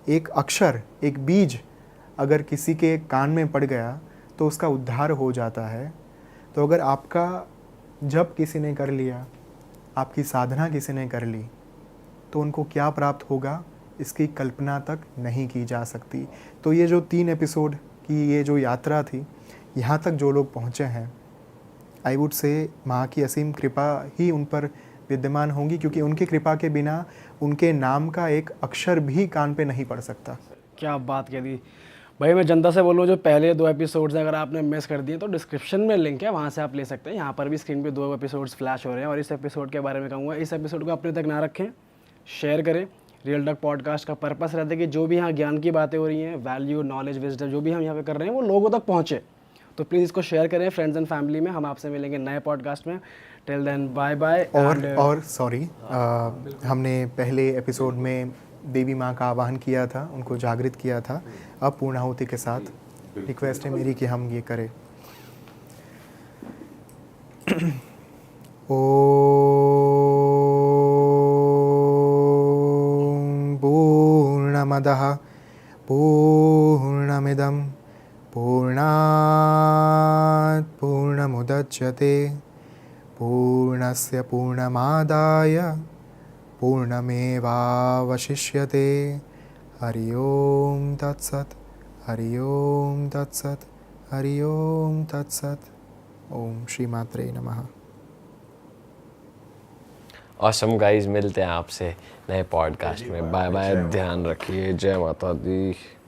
एक अक्षर, एक बीज अगर किसी के कान में पड़ गया तो उसका उद्धार हो जाता है। तो अगर आपका जप किसी ने कर लिया, आपकी साधना किसी ने कर ली, तो उनको क्या प्राप्त होगा इसकी कल्पना तक नहीं की जा सकती। तो ये जो 3 एपिसोड की ये जो यात्रा थी, यहाँ तक जो लोग पहुँचे हैं, आई वुड से माँ की असीम कृपा ही उन पर विद्यमान होंगी, क्योंकि उनकी कृपा के बिना उनके नाम का एक अक्षर भी कान पे नहीं पड़ सकता। क्या बात कह दी भाई। मैं जनता से बोलूँ, जो पहले 2 एपिसोड्स अगर आपने मिस कर दिए तो डिस्क्रिप्शन में लिंक है, वहाँ से आप ले सकते हैं। यहाँ पर भी स्क्रीन पे 2 एपिसोड्स फ्लैश हो रहे हैं। और इस एपिसोड के बारे में कहूँगा, इस एपिसोड को अपने तक ना रखें, शेयर करें। रियल टॉक पॉडकास्ट का पर्पस रहता है कि जो भी यहाँ ज्ञान की बातें हो रही हैं, वैल्यू, नॉलेज, विजडम जो भी हम यहाँ पे कर रहे हैं वो लोगों तक पहुँचे। तो प्लीज़ इसको शेयर करें फ्रेंड्स एंड फैमिली में। हम आपसे मिलेंगे नए पॉडकास्ट में। Till then bye bye. और सॉरी, हमने पहले एपिसोड में देवी माँ का आवाहन किया था, उनको जागृत किया था। अब पूर्णाहुति के साथ रिक्वेस्ट है मेरी कि हम ये करें। ओम पूर्णमदः पूर्णमिदं पूर्णात् पूर्णमुदच्यते पूर्णस्य पूर्णमादाय पूर्णमेवावशिष्यते। हरि ओम तत्सत्, हरि ओम तत्सत्, हरि ओम तत्सत्। ओम श्री मात्रे नमः। ऑसम गाइस, मिलते हैं आपसे नए पॉडकास्ट में। बाय बाय, ध्यान रखिए। जय माता दी।